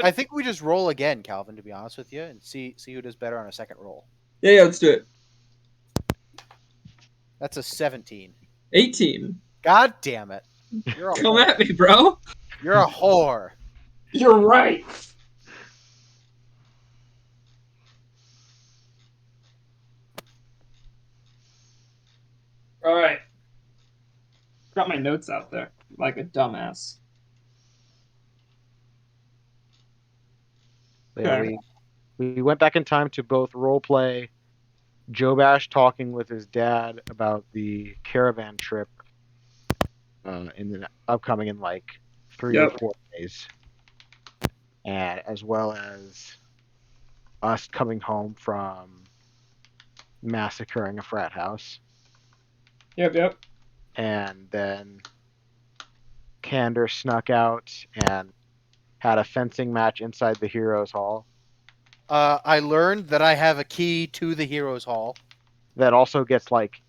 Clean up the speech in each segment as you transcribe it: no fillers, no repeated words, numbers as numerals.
I think we just roll again, Calvin, to be honest with you, and see who does better on a second roll. Yeah, let's do it. That's a 17. 18. God damn it. You're a Come whore. at me, bro. You're a whore. You're right. All right. Got my notes out there like a dumbass. Yeah, Okay. we went back in time to both roleplay Jobash talking with his dad about the caravan trip in the upcoming in like 3 or 4 days, and as well as us coming home from massacring a frat house, Yep. and then Kandur snuck out and had a fencing match inside the Heroes Hall. I learned that I have a key to the Heroes Hall. That also gets like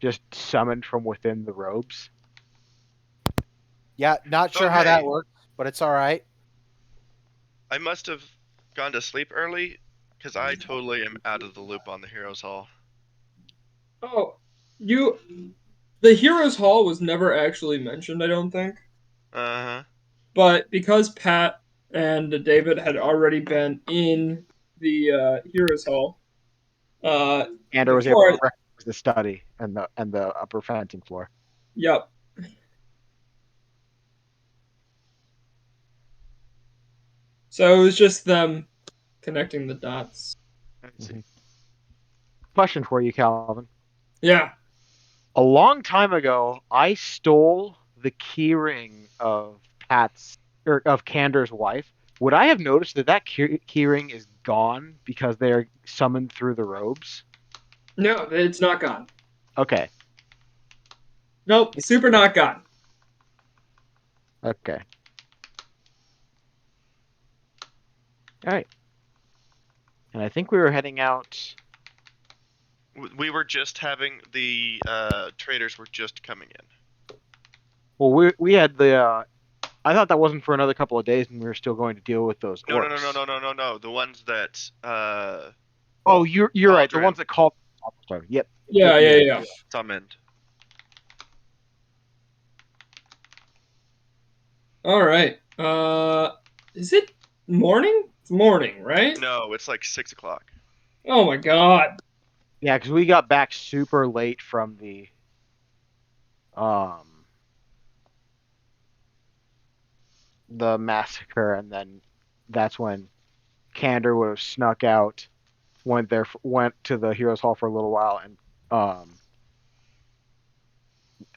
just summoned from within the robes. Yeah, not sure how that works, but it's all right. I must have gone to sleep early because I totally am out of the loop on the Heroes Hall. Oh, the Heroes Hall was never actually mentioned, I don't think. Uh-huh. But because Pat and David had already been in the Heroes Hall, Kandur was able to recognize the study and the upper fencing floor. Yep. So it was just them connecting the dots. Mm-hmm. Question for you, Calvin. Yeah. A long time ago, I stole the keyring of Kandur's wife. Would I have noticed that keyring is gone because they're summoned through the robes? No, it's not gone. Okay. Nope, super not gone. Okay. All right. And I think we were heading out. We were just having the traders were just coming in. Well, we had the. I thought that wasn't for another couple of days, and we were still going to deal with those orcs. No. The ones that. Oh, you're right. The ones that called. Yep. Yeah. Summoned. All right. Is it morning? It's morning, right? No, it's like 6 o'clock. Oh my god. Yeah, because we got back super late from the massacre, and then that's when Kandur would have snuck out, went to the Heroes Hall for a little while, and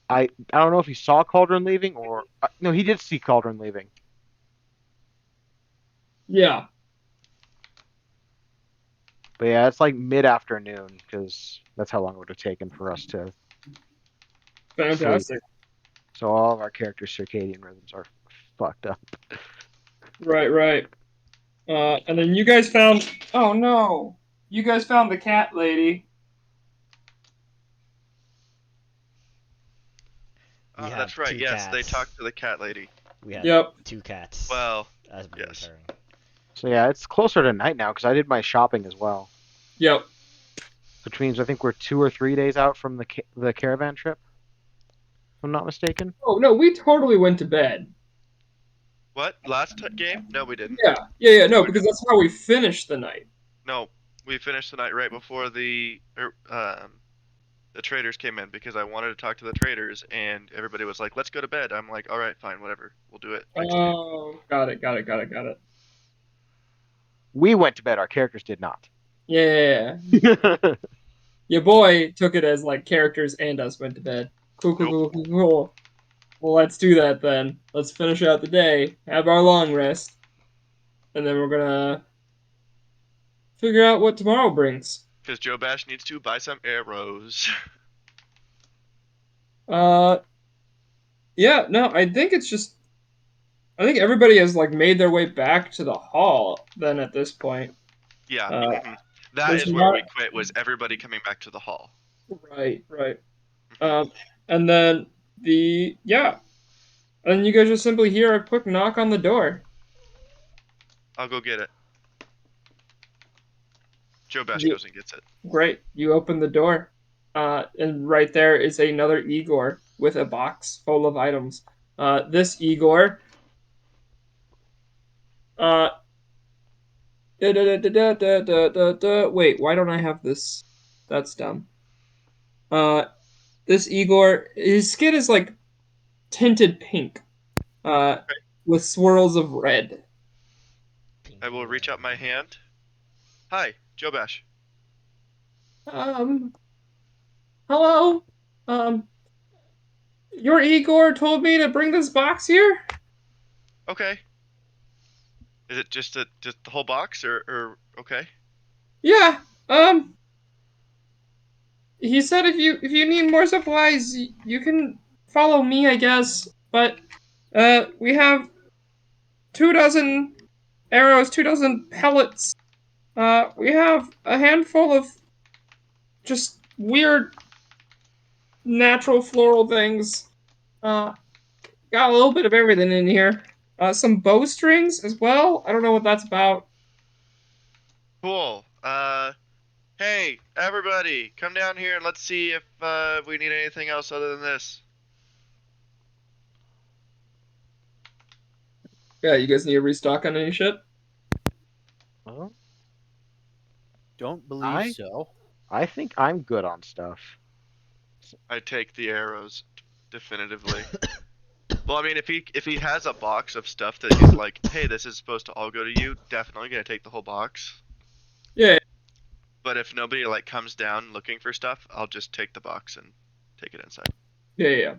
I don't know if he saw Cauldron leaving or no, he did see Cauldron leaving. Yeah. But yeah, it's like mid-afternoon because that's how long it would have taken for us to Fantastic. sleep. So all of our characters' circadian rhythms are fucked up. Right. And then you guys found. Oh no! You guys found the cat lady. Oh, that's right. Yes, they talked to the cat lady. We had Yep. 2 cats. Well, as we yes. returned. So yeah, it's closer to night now because I did my shopping as well. Yep. Which means I think we're 2 or 3 days out from the caravan trip. If I'm not mistaken. Oh no, we totally went to bed. What? Last game? No, we didn't. Yeah. No, because that's how we finished the night. No, we finished the night right before the traders came in because I wanted to talk to the traders and everybody was like, "Let's go to bed." I'm like, "All right, fine, whatever. We'll do it." Oh, got it. We went to bed. Our characters did not. Yeah. Your boy took it as like characters and us went to bed. Cool. Well, let's do that then. Let's finish out the day, have our long rest, and then we're gonna figure out what tomorrow brings. Because Jobash needs to buy some arrows. Yeah, no, I think everybody has like made their way back to the hall then at this point. Yeah. That is where we quit, was everybody coming back to the hall. Right. And then and you guys just simply hear a quick knock on the door. I'll go get it. Jobash You- goes and gets it. Great. You open the door, and right there is another Igor with a box full of items. This Igor, uh, wait, why don't I have this? That's dumb. This Igor, his skin is like tinted pink, uh, with swirls of red. I will reach out my hand. Hi, Jobash. Hello. Your Igor told me to bring this box here. Okay. Is it just the whole box or okay? Yeah. He said if you need more supplies, you can follow me, I guess. But we have 2 dozen arrows, 2 dozen pellets. We have a handful of just weird natural floral things. Got a little bit of everything in here. Some bowstrings as well. I don't know what that's about. Cool. Hey, everybody, come down here and let's see if we need anything else other than this. Yeah, you guys need to restock on any shit? Well, Don't believe I- so. I think I'm good on stuff. I take the arrows, definitively. Well, I mean, if he has a box of stuff that he's like, hey, this is supposed to all go to you, definitely gonna take the whole box. Yeah. But if nobody like comes down looking for stuff, I'll just take the box and take it inside. Yeah.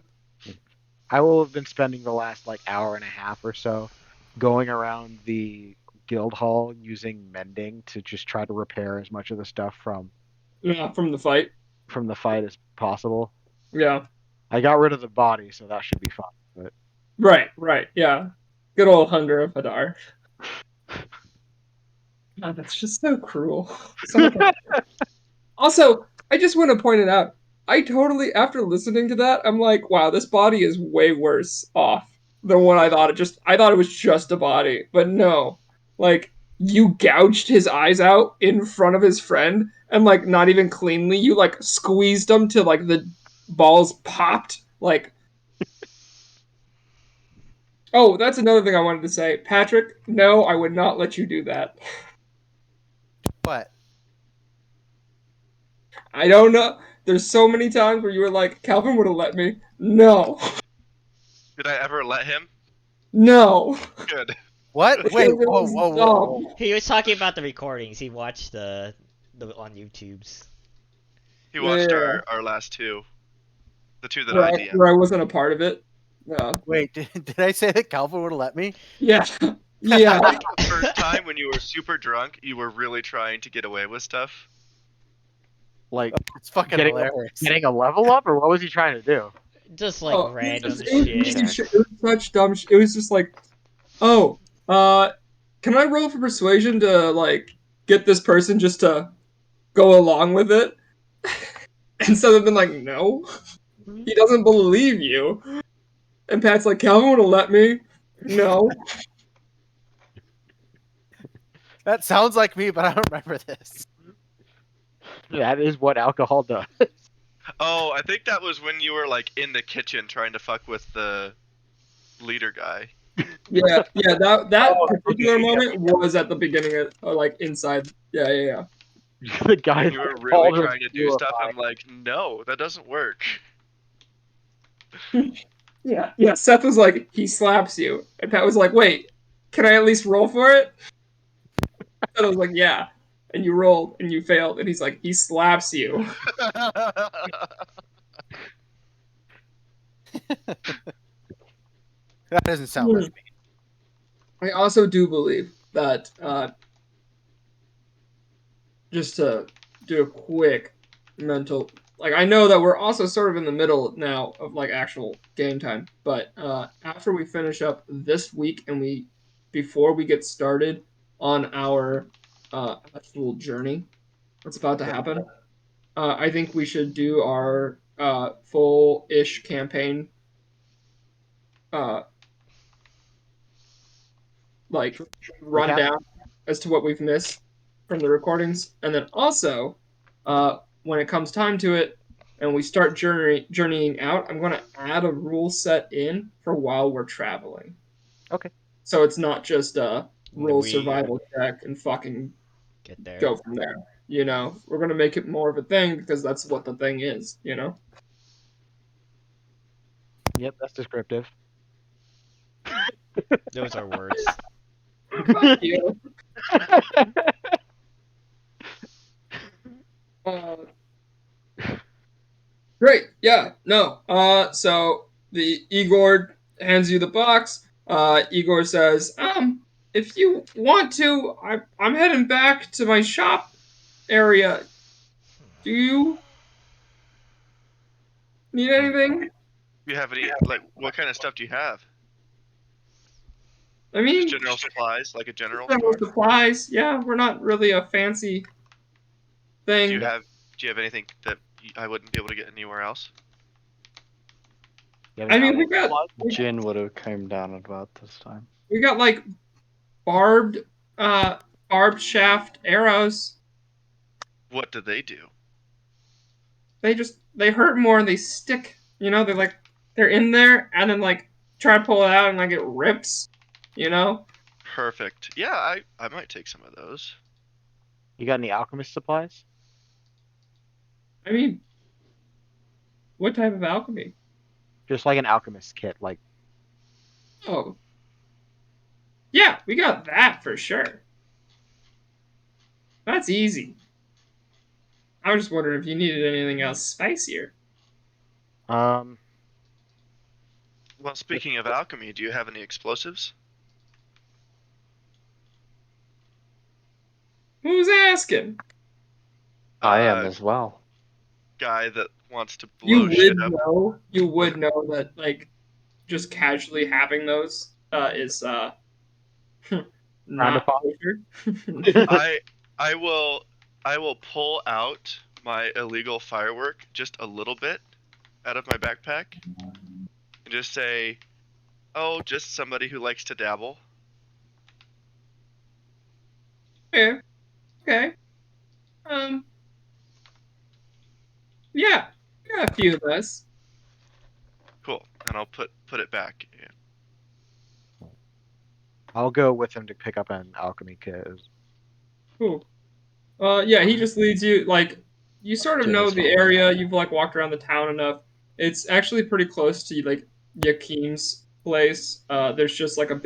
I will have been spending the last like hour and a half or so going around the guild hall using mending to just try to repair as much of the stuff from Yeah, from the fight. the fight as possible. Yeah. I got rid of the body, so that should be fine. But Right. Yeah. Good old Hunger of Hadar. God, that's just so cruel. So much- Also, I just want to point it out. I totally, after listening to that, I'm like, wow, this body is way worse off than what I thought. I thought it was just a body, but no. Like, you gouged his eyes out in front of his friend, and like, not even cleanly. You like squeezed him till like the balls popped. Like, oh, that's another thing I wanted to say, Patrick. No, I would not let you do that. What? I don't know. There's so many times where you were like, Calvin would have let me. No. Did I ever let him? No. Good. What? Because Wait, it whoa, was whoa, whoa, dumb. whoa. He was talking about the recordings. He watched the on YouTube's. He watched Yeah. our last two, the two that Where I I, DM'd. where I wasn't a part of it. Yeah. Wait, did I say that Calvin would have let me? Yeah. Yeah. I think the first time when you were super drunk, you were really trying to get away with stuff. like It's fucking getting hilarious. a level up, or what was he trying to do? Just like Oh, random it was shit. such dumb shit. It was just like, oh, can I roll for persuasion to like get this person just to go along with it? And so they've been like, no, he doesn't believe you. And Pat's like, Calvin would have let me. No. That sounds like me, but I don't remember this. That is what alcohol does. Oh, I think that was when you were like in the kitchen trying to fuck with the leader guy. Yeah. That Oh, particular okay, yeah. moment was at the beginning of like inside. Yeah. The guy You were that really called him trying to do stuff. purified. I'm like, no, that doesn't work. Yeah. Seth was like, he slaps you, and Pat was like, wait, can I at least roll for it? And I was like, yeah. And you rolled, and you failed, and he's like, he slaps you. That doesn't sound like me. I also do believe that just to do a quick mental, like I know that we're also sort of in the middle now of like actual game time, but after we finish up this week and before we get started on our actual journey that's about to happen, I think we should do our full-ish campaign like rundown as to what we've missed from the recordings, and then also, when it comes time to it, and we start journeying out, I'm going to add a rule set in for while we're traveling. Okay. So it's not just a roll We survival check and fucking get there. go from there. You know, we're going to make it more of a thing because that's what the thing is, you know? Yep, that's descriptive. Those are words. Fuck you. Uh, Great. Yeah. No. So the Igor hands you the box. Igor says, if you want to, I'm heading back to my shop area. Do you need anything? Do you have any like what kind of stuff do you have? I Just mean, general supplies, like a general general store? supplies. Yeah, we're not really a fancy thing. Do you have anything that I wouldn't be able to get anywhere else? You have I any mean, alcohol supplies? Jhin would have came down about this time. we got like barbed barbed shaft arrows. What do they do? They hurt more and they stick. You know, they're in there and then like try to pull it out and like it rips. You know. Perfect. Yeah, I might take some of those. You got any alchemist supplies? I mean, what type of alchemy? Just like an alchemist kit, like Oh, yeah, we got that for sure. That's easy. I was just wondering if you needed anything else spicier. um Well, speaking of alchemy, do you have any explosives? Who's asking? I am as well. Guy that wants to You blow shit would up. know. You would know that like just casually having those is not fun. kosher. I will pull out my illegal firework just a little bit out of my backpack and just say, "Oh, just somebody who likes to dabble." Yeah. Okay. Yeah. Got a few of those. Cool, and I'll put it back. Yeah. I'll go with him to pick up an alchemy kit. Cool. Yeah, he just leads you, like, you sort of Do know this the one. area, you've, like, walked around the town enough. It's actually pretty close to, like, Yakim's place. There's just, like, a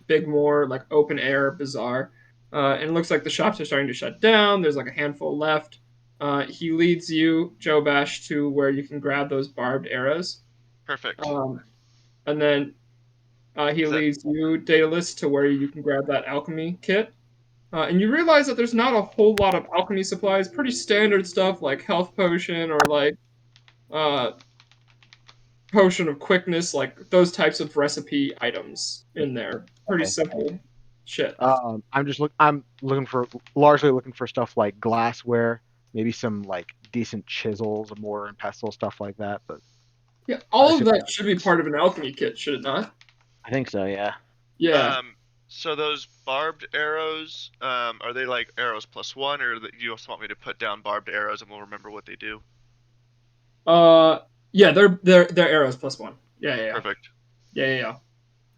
big more, like, open-air bazaar. And it looks like the shops are starting to shut down. There's, like, a handful left. He leads you, Jobash, to where you can grab those barbed arrows. Perfect. And then he Is that- leads you, Daedalus, to where you can grab that alchemy kit. And you realize that there's not a whole lot of alchemy supplies, pretty standard stuff like health potion or like potion of quickness, like those types of recipe items in there. Pretty Okay. simple shit. I'm largely looking for stuff like glassware, maybe some like decent chisels, a mortar and pestle, stuff like that. But Yeah, all of that should be part of an alchemy kit, should it not? I think so, yeah. Yeah. So those barbed arrows, are they like arrows +1, or you just want me to put down barbed arrows and we'll remember what they do? Yeah, they're arrows +1. Yeah. Perfect. Yeah.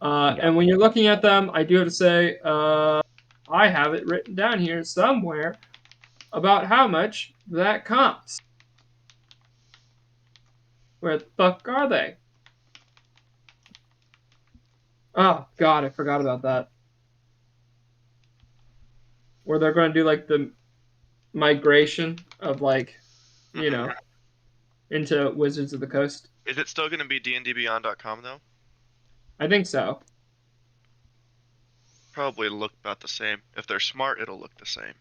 And when you're looking at them, I do have to say, I have it written down here somewhere about how much that costs. Where the fuck are they? Oh god, I forgot about that. Where they're going to do like the migration of like, you know, into Wizards of the Coast. Is it still going to be dndbeyond.com though? I think so. Probably look about the same. If they're smart, it'll look the same.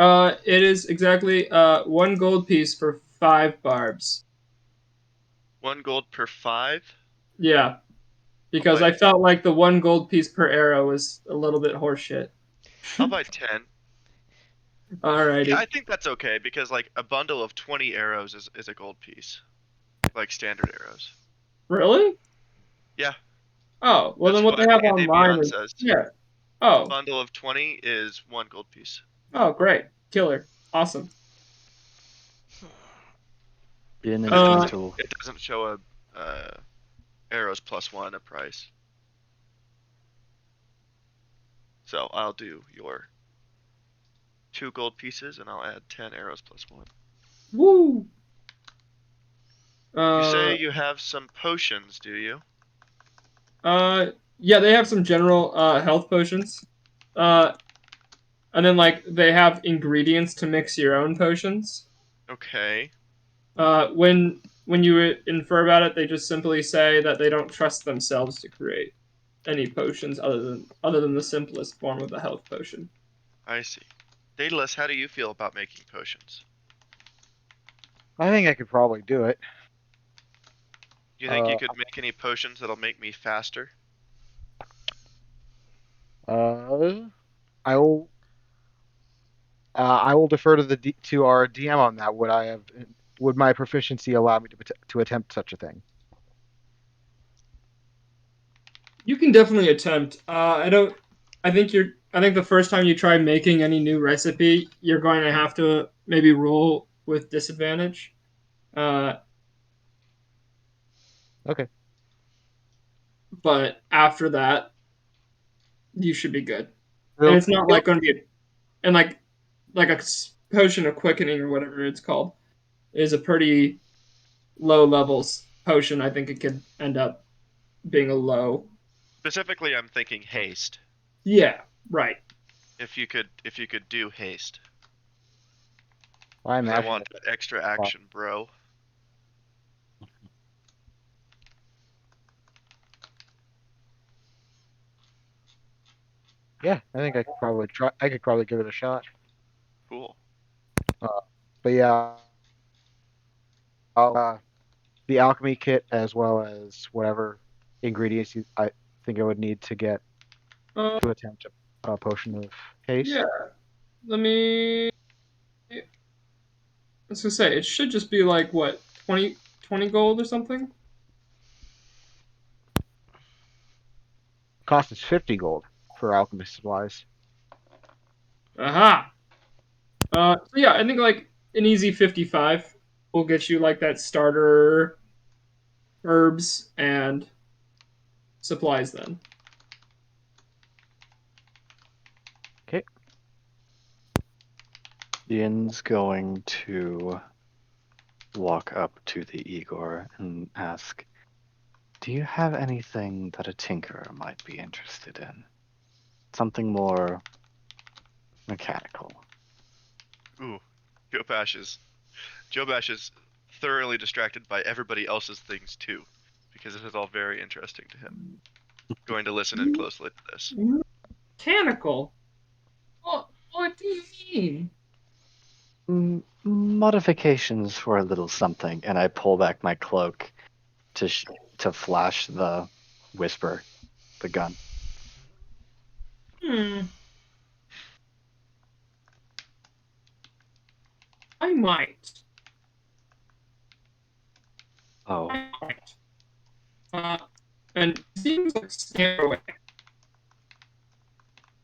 It is exactly 1 gold piece for 5 barbs. 1 gold per 5? Yeah. Because I felt like the 1 gold piece per arrow was a little bit horseshit. I'll buy 10. Alrighty. Yeah, I think that's okay because like a bundle of 20 arrows is a gold piece, like standard arrows. Really? Yeah. Oh, well That's then what they have D&D online Beyond is says. yeah. Oh, Bundle of 20 is 1 gold piece. oh, great, killer, awesome. Be an It Uh, instant doesn't, tool. it doesn't show a arrows +1 a price. So I'll do your 2 gold pieces, and I'll add 10 arrows +1. Woo. You say you have some potions, do you? Yeah, they have some general health potions. And then like they have ingredients to mix your own potions. Okay. When you infer about it, they just simply say that they don't trust themselves to create any potions other than the simplest form of the health potion. I see. Daedalus, how do you feel about making potions? I think I could probably do it. Do you think you could make any potions that'll make me faster? I will. I will defer to to our DM on that. Would my proficiency allow me to attempt such a thing? You can definitely attempt. I don't. I think you're. I think the first time you try making any new recipe, you're going to have to maybe roll with disadvantage. Uh, Okay. but after that, you should be good. And Real, it's not like going to be, and like a potion of quickening or whatever it's called is a pretty low levels potion. I think it could end up being a low. Specifically, I'm thinking haste. Yeah, right. If you could do haste. I 'Cause I imagine want that. extra action, bro. Yeah, I think I could probably try. I could probably give it a shot. Cool. But yeah, I'll, the alchemy kit as well as whatever ingredients I think I would need to get Uh, to attempt a potion of haste. yeah. Let me. I was gonna say it should just be like what 20 gold or something. Cost is 50 gold for alchemist supplies. Aha. So yeah, I think like an easy 55 will get you like that starter herbs and supplies then. Okay. Ian's going to walk up to the Igor and ask, "Do you have anything that a tinkerer might be interested in? Something more mechanical." Ooh, Jobash is thoroughly distracted by everybody else's things too, because it is all very interesting to him. Going to listen in closely to this. Mechanical? What do you mean? Modifications for a little something, and I pull back my cloak to flash the whisper, the gun. Hmm. I might. Oh, I might. And it seems like stare away.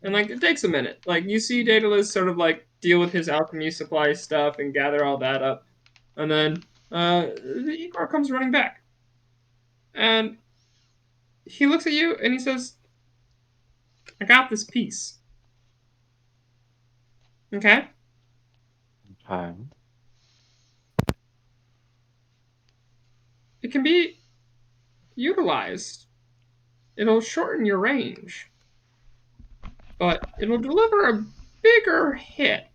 And like it takes a minute. Like you see Daedalus sort of like deal with his alchemy supply stuff and gather all that up. And then the Igor comes running back. And he looks at you and he says, I got this piece. Okay? fine. It can be utilized. It'll shorten your range. But it'll deliver a bigger hit.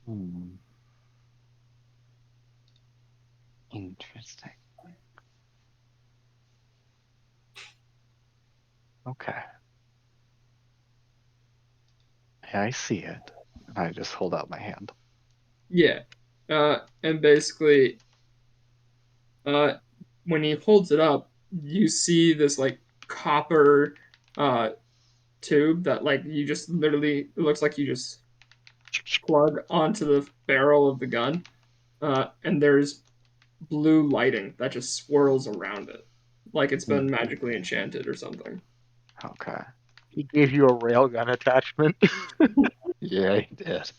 Hmm. Interesting. Okay. Yeah, I see it. I just hold out my hand. Yeah. And basically, uh, when he holds it up, you see this like copper tube that like you just literally it looks like you just plug onto the barrel of the gun. And there's blue lighting that just swirls around it, like it's been magically enchanted or something. Okay. He gave you a railgun attachment. Yeah, he did.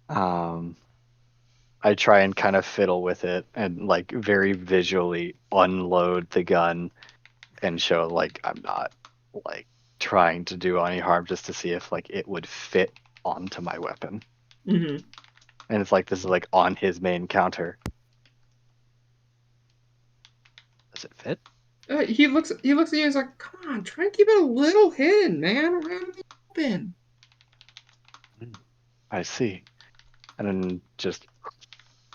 I try and kind of fiddle with it and like very visually unload the gun and show like I'm not like trying to do any harm, just to see if like it would fit onto my weapon. Mm-hmm. And it's like this is like on his main counter. Does it fit? He looks at you and he's like, come on, try and keep it a little hidden, man, around the open. I see. And then just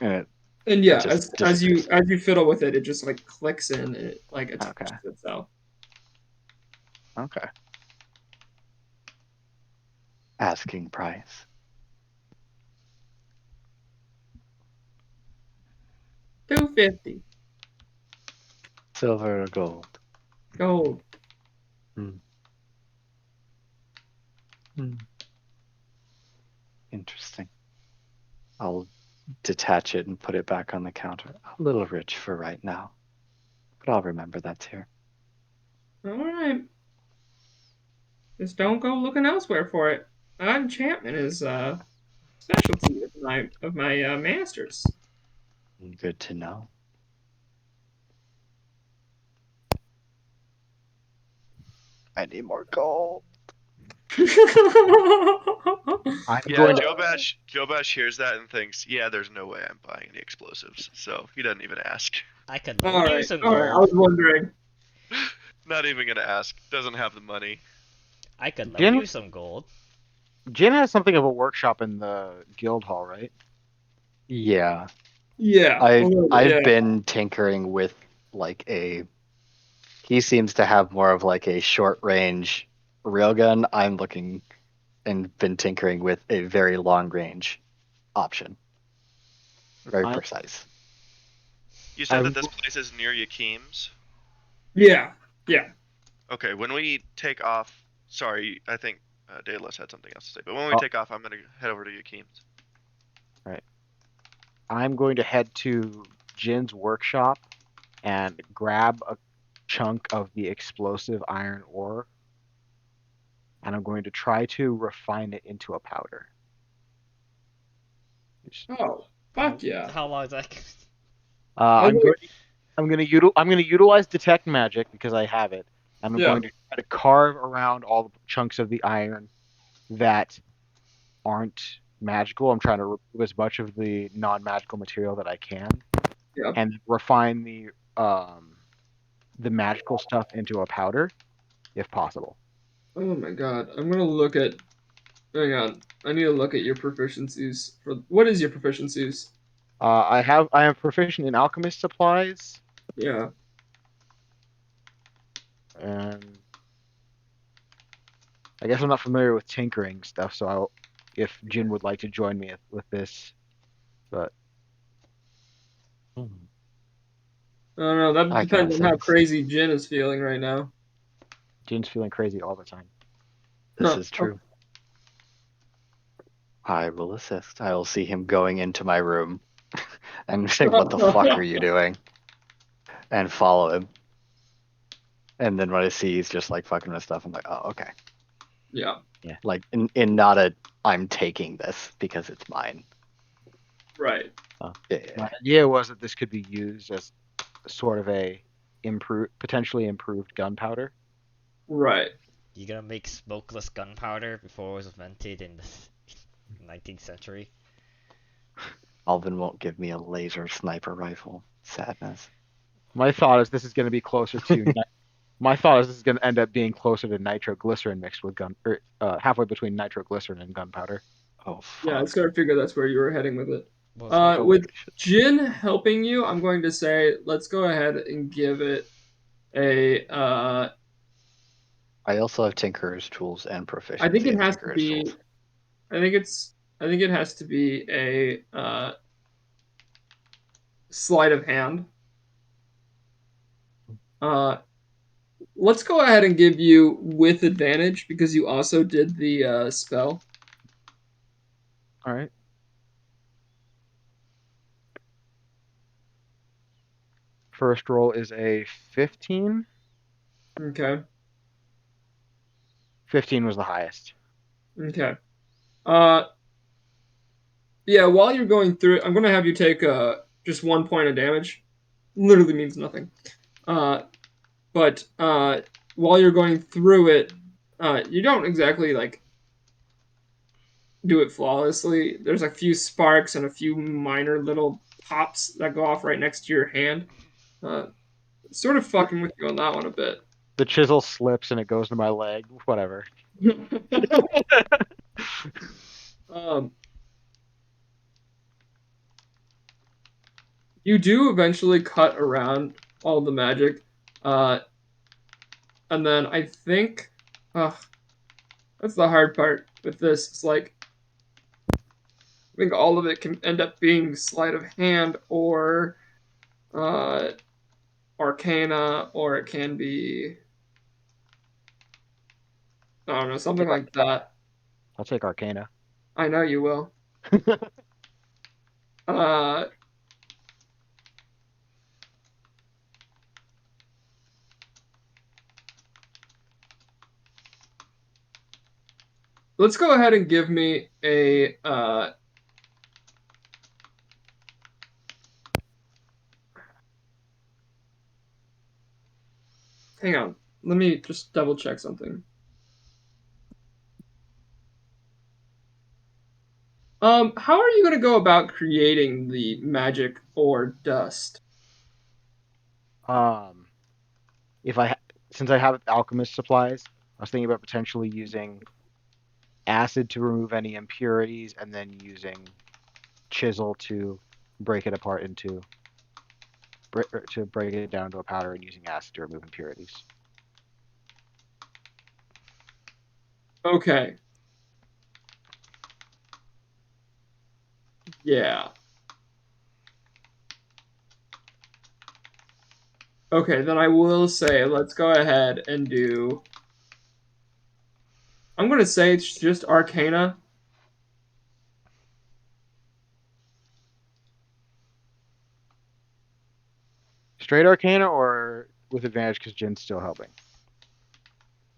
and it And yeah, just as you disappears. fiddle with it, it just like clicks in and it like attaches Okay. itself. Okay. Asking price. $250 Silver or gold? gold. Interesting. I'll detach it and put it back on the counter. A little rich for right now, but I'll remember that's here. All right, just don't go looking elsewhere for it. Enchantment is specialty of my masters. Good to know. I need more gold. I'm Yeah, going to. Jobash hears that and thinks, yeah, there's no way I'm buying any explosives. So he doesn't even ask. I could all loan you right, some all right. I gold. was wondering. Not even gonna ask. Doesn't have the money. I could loan Jhin, you some gold. Jhin has something of a workshop in the guild hall, right? Yeah, Yeah, a little bit, I've yeah. been tinkering with like a. He seems to have more of like a short range railgun. I'm looking and been tinkering with a very long range option. Very I- precise. You said that I'm- this place is near Yakim's? Yeah, yeah. Okay, when we take off, sorry, I think Daedalus had something else to say, but when we Oh. take off, I'm gonna head over to Yakim's. I'm going to head to Jin's workshop and grab a chunk of the explosive iron ore, and I'm going to try to refine it into a powder. Oh, fuck yeah. How long is that? I'm going to utilize detect magic because I have it, and I'm Yeah. going to try to carve around all the chunks of the iron that aren't magical. I'm trying to remove as much of the non-magical material that I can, Yeah. and refine the magical stuff into a powder, if possible. Oh my god, I'm gonna look at. Hang on, I need to look at your proficiencies. For what is your proficiencies? I am proficient in alchemist supplies, Yeah. and I guess I'm not familiar with tinkering stuff. So if Jhin would like to join me with this, but I don't know. That I can depends on how assist. crazy Jhin is feeling right now. Jin's feeling crazy all the time. This Huh. is true. I will assist. I will see him going into my room and say, "What the fuck are you doing?" and follow him. And then when I see he's just like fucking with stuff, I'm like, "Oh, okay." Yeah. Like in not a I'm taking this because it's mine. Right. Yeah. My idea was that this could be used as sort of a potentially improved gunpowder. Right. You gonna make smokeless gunpowder before it was invented in the 19th century? Alvin won't give me a laser sniper rifle. Sadness. My thought is this is going to be closer to. My thought is this is going to end up being closer to nitroglycerin mixed with halfway between nitroglycerin and gunpowder. Oh Yeah, I fuck. sort of figured that's where you were heading with it. Well, With Jhin helping you, I'm going to say let's go ahead and give it a. I also have Tinkerer's tools and proficiency I think it in has to Tinkerer's be. tools. I think it has to be a sleight of hand. Let's go ahead and give you with advantage because you also did the spell. All right. First roll is a 15. Okay. 15 was the highest. Okay. Yeah, while you're going through it, I'm going to have you take just 1 point of damage. Literally means nothing. But while you're going through it, you don't exactly like do it flawlessly. There's a few sparks and a few minor little pops that go off right next to your hand. Sort of fucking with you on that one a bit. The chisel slips and it goes to my leg. Whatever. You do eventually cut around all the magic, and then I think, that's the hard part with this. It's like, I think all of it can end up being sleight of hand or arcana, or it can be, I don't know, something like that. I'll take Arcana. I know you will. Uh, let's go ahead and give me a hang on. Let me just double check something. How are you going to go about creating the magic or dust? If since I have alchemist supplies, I was thinking about potentially using acid to remove any impurities, and then using chisel to break it apart into to break it down to a powder, and using acid to remove impurities. Okay. Yeah. Okay, then I will say let's go ahead and do. I'm going to say it's just Arcana. Straight Arcana or with advantage because Jin's still helping?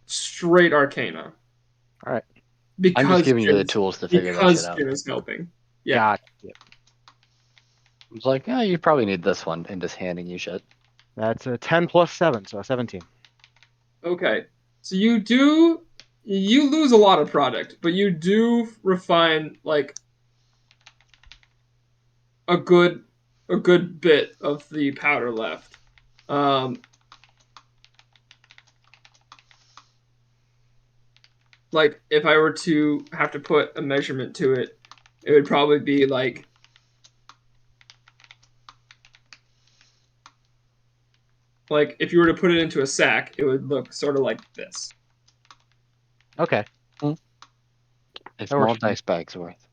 Straight Arcana. All right. Because I'm just giving you the Jhin- tools to figure that shit because out. Jhin is helping. Yeah. Got it. It's like, yeah, you probably need this one, and just handing you shit. That's a 10 plus 7, so a 17. Okay. So you lose a lot of product, but you do refine like a good bit of the powder left. Like if I were to have to put a measurement to it, it would probably be like if you were to put it into a sack, it would look sort of like this. Okay. A That small works for me. dice bag's worth.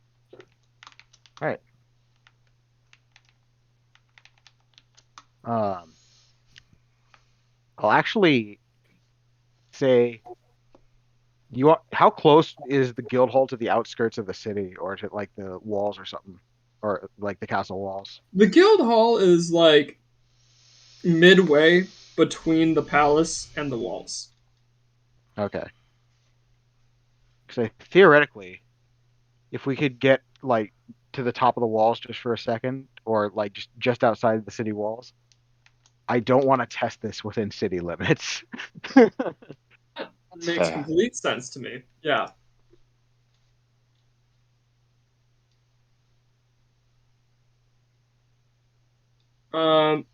All right. I'll actually say how close is the guild hall to the outskirts of the city, or to like the walls or something, or like the castle walls? The guild hall is like midway between the palace and the walls. Okay. Because theoretically, if we could get like to the top of the walls just for a second, or like just outside the city walls, I don't want to test this within city limits. Makes fair. complete sense to me. Yeah. If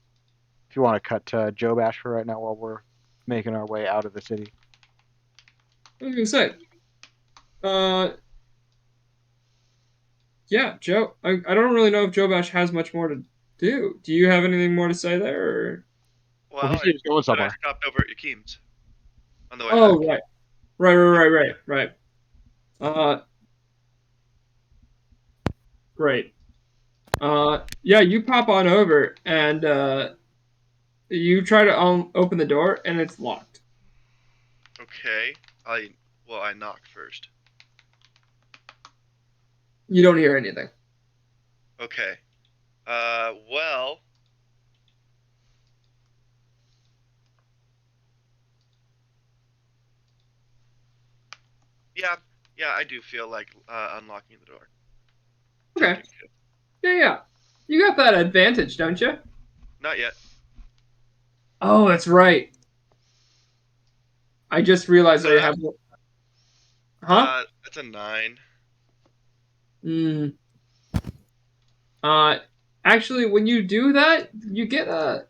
you want to cut to Jobash for right now while we're making our way out of the city. What was I gonna say? Yeah, Joe. I don't really know if Jobash has much more to do. Do you have anything more to say there? Or... Well, he said he's going I somewhere. stopped over at Yakeem's on the way Oh, back. right. Great. Yeah, you pop on over and you try to open the door and it's locked. Okay. I knock first. You don't hear anything. Okay. Well, Yeah, I do feel like unlocking the door. Okay. Tempting to. Yeah. You got that advantage, don't you? Not yet. Oh, that's right. I just realized I have. Huh? That's a 9. Hmm. Uh, actually, when you do that, you get a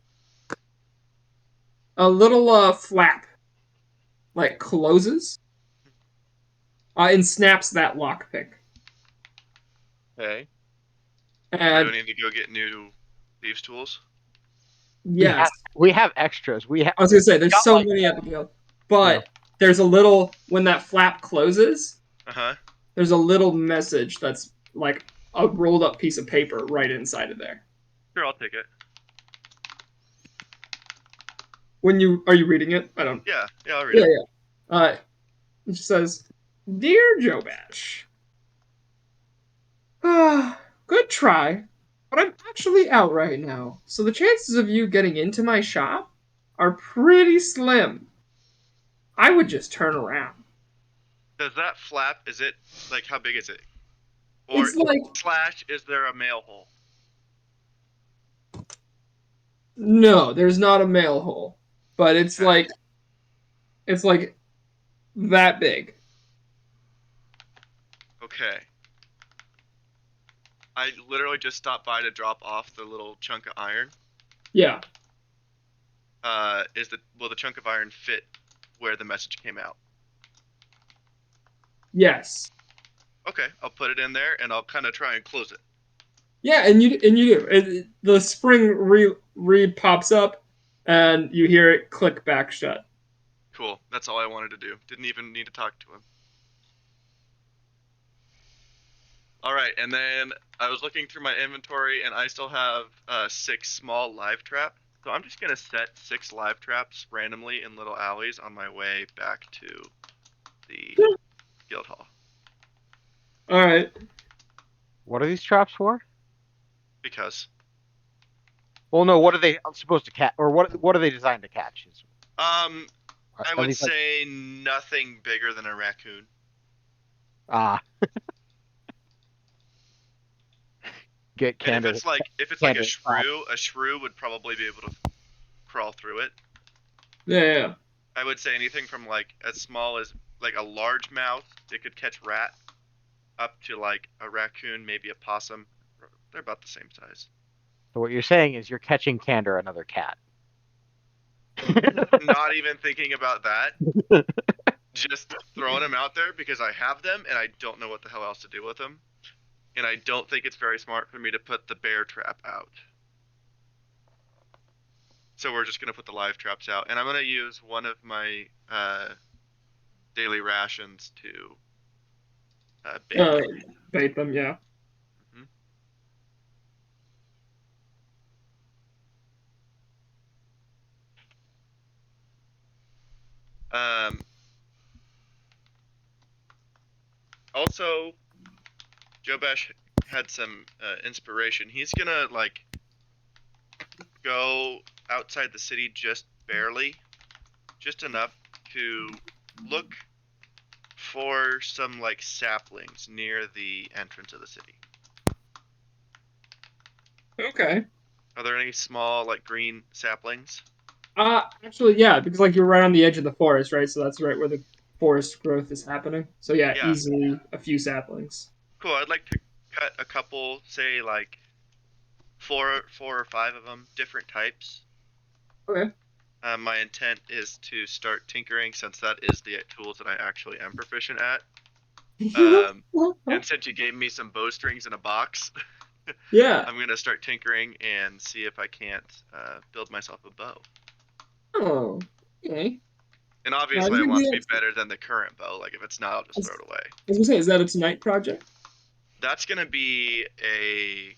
little flap, like closes, and snaps that lockpick. Okay. Do And I need to go get new thieves' tools? yes, We have extras. We have. I was gonna say there's got, so like, many at the guild, but there's a little when that flap closes. Uh-huh. There's a little message that's like a rolled up piece of paper right inside of there. Sure, I'll take it. Are you reading it? I don't. Yeah, I'll read Yeah, it. yeah. It says, "Dear Jobash, good try, but I'm actually out right now, so the chances of you getting into my shop are pretty slim. I would just turn around." Does that flap, is it, like, how big is it? Or It's like / is there a mail hole? no, there's not a mail hole, but it's Okay. like that big. Okay. I literally just stopped by to drop off the little chunk of iron. Yeah. Will the chunk of iron fit where the message came out? Yes. Okay, I'll put it in there and I'll kind of try and close it. Yeah, and you do. The spring re pops up, and you hear it click back shut. Cool. That's all I wanted to do. Didn't even need to talk to him. All right, and then I was looking through my inventory, and I still have 6 small live trap. So I'm just gonna set 6 live traps randomly in little alleys on my way back to the guild hall. All right. What are these traps for? Because Well, no. What are they supposed to catch, or what are they designed to catch? I Are would these like say nothing bigger than a raccoon. get And Kandur? if it's like Kandur trap. a shrew would probably be able to crawl through it. Yeah. I would say anything from like as small as like a large mouth, it could catch rat, up to like a raccoon, maybe a possum. They're about the same size. So what you're saying is you're catching Kandur another cat. Not even thinking about that. Just throwing them out there because I have them and I don't know what the hell else to do with them. And I don't think it's very smart for me to put the bear trap out. So we're just going to put the live traps out. And I'm going to use one of my daily rations to bait them. Bait them. Yeah. Also, Jobash had some inspiration. He's gonna like go outside the city just barely, just enough to look for some like saplings near the entrance of the city. Okay. Are there any small like green saplings? Actually, yeah, because like you're right on the edge of the forest, right? So that's right where the forest growth is happening. So yeah, Yeah. easily a few saplings. Cool. I'd like to cut a couple, say like four or 5 of them, different types. Okay. My intent is to start tinkering since that is the tools that I actually am proficient at. And since you gave me some bowstrings in a box, Yeah. I'm gonna start tinkering and see if I can't build myself a bow. Oh. Okay. And obviously, I want it to be better than the current bow. Like if it's not, I'll just throw it away. I was gonna say, is that a tonight project? That's gonna be a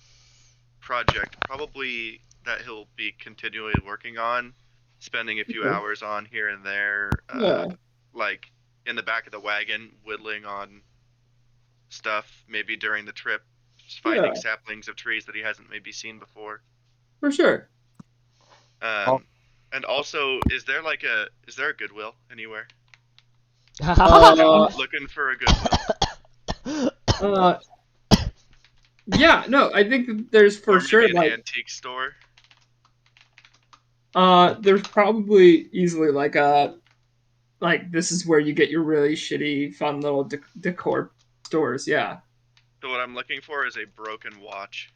project probably that he'll be continually working on, spending a few Okay. hours on here and there, Yeah. like in the back of the wagon, whittling on stuff, maybe during the trip, just finding Yeah. saplings of trees that he hasn't maybe seen before. For sure. And also, is there a Goodwill anywhere? Looking for a Goodwill. Yeah, no, I think that there's for Or sure maybe an like antique store. there's probably easily like this is where you get your really shitty fun little decor stores. Yeah, So what I'm looking for is a broken watch.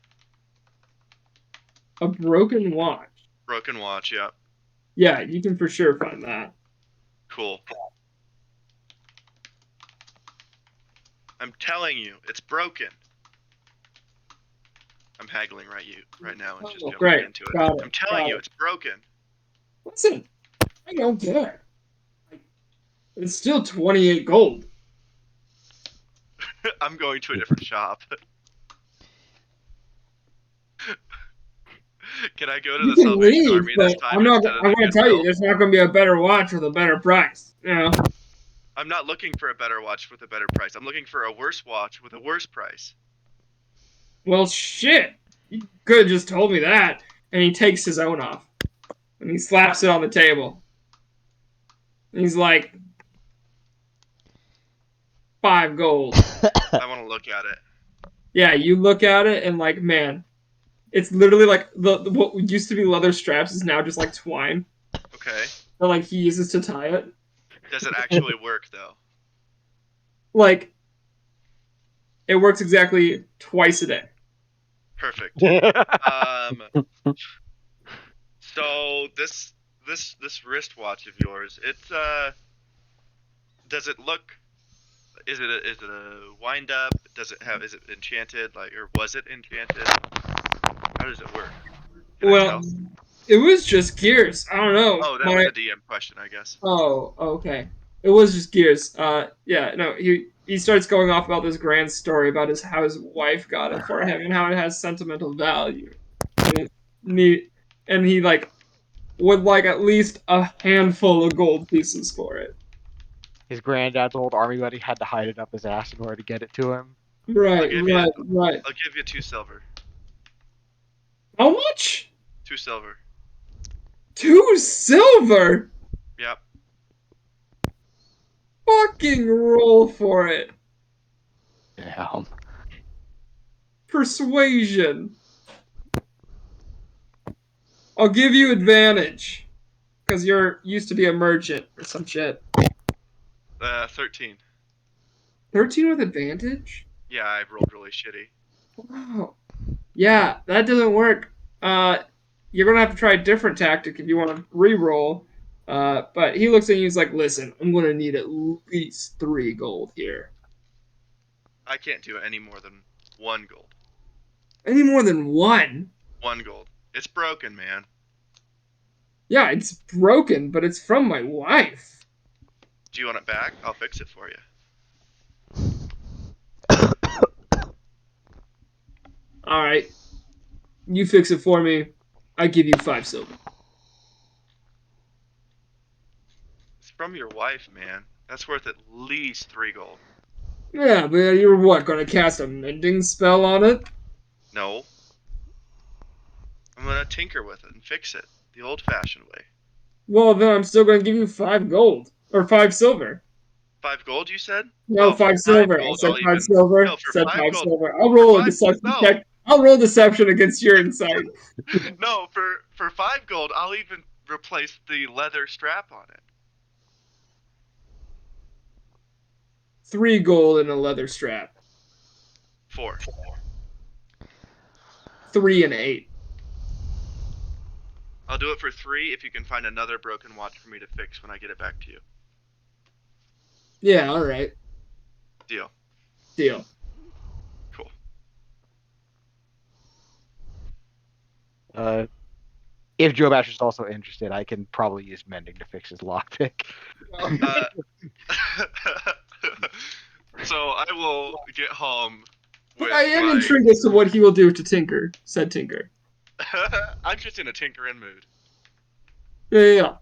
a broken watch. Broken watch, yeah. Yeah, you can for sure find that. Cool. I'm telling you, it's broken. I'm haggling right now and just jumping great. into it. Got it. I'm telling Got you, it. it's broken. Listen, I don't care. It's still 28 gold. I'm going to a different shop. Can I go to You the can Salvation leave, Army this but time I'm not. instead of I'm the going to tell you, Goodwill? there's not going to be a better watch with a better price. You know. I'm not looking for a better watch with a better price. I'm looking for a worse watch with a worse price. Well, shit. You could have just told me that. And he takes his own off, and he slaps it on the table. And he's like, 5 gold. I want to look at it. Yeah, you look at it and like, man, it's literally like the what used to be leather straps is now just like twine Okay. that like he uses to tie it. Does it actually work though? Like, it works exactly twice a day. Perfect. So this wristwatch of yours, it's does it look? Is it a wind up? Is it enchanted? Like, or was it enchanted? How does it work? Can I Well, tell? it was just gears. I don't know. Oh, that was a DM question, I guess. Oh, okay. It was just gears. Yeah, no, he starts going off about this grand story about how his wife got it for him and how it has sentimental value. And he like would like at least a handful of gold pieces for it. His granddad's old army buddy had to hide it up his ass in order to get it to him. Right. I'll give you 2 silver. How much? 2 silver. 2 silver? Yep. Fucking roll for it. Damn. Persuasion. I'll give you advantage. Because you're used to be a merchant or some shit. 13. 13 with advantage? Yeah, I've rolled really shitty. Wow. Yeah, that doesn't work. You're gonna have to try a different tactic if you want to re-roll. But he looks at you and he's like, listen, I'm gonna need at least 3 gold here. I can't do any more than 1 gold. Any more than 1? 1 gold. It's broken, man. Yeah, it's broken, but it's from my wife. Do you want it back? I'll fix it for you. Alright. You fix it for me. I give you 5 silver. It's from your wife, man. That's worth at least 3 gold. Yeah, but you're what, gonna cast a mending spell on it? No. I'm gonna tinker with it and fix it the old-fashioned way. Well, then I'm still gonna give you 5 gold. Or 5 silver. 5 gold, you said? No, Oh, for 5 silver. I gold, said I'll 5 even... silver. No, for Said 5 5 gold. silver. I'll roll a 5 deception no. check. I'll roll deception against your insight. No, for 5 gold, I'll even replace the leather strap on it. 3 gold and a leather strap. 4. 3 and 8. I'll do it for 3 if you can find another broken watch for me to fix when I get it back to you. Yeah, alright. Deal. Deal. Cool. If Jobash is also interested, I can probably use mending to fix his lockpick. So I will get home with I am my... intrigued as to what he will do to Tinker, said Tinker. I'm just in a tinkering mood. Yeah.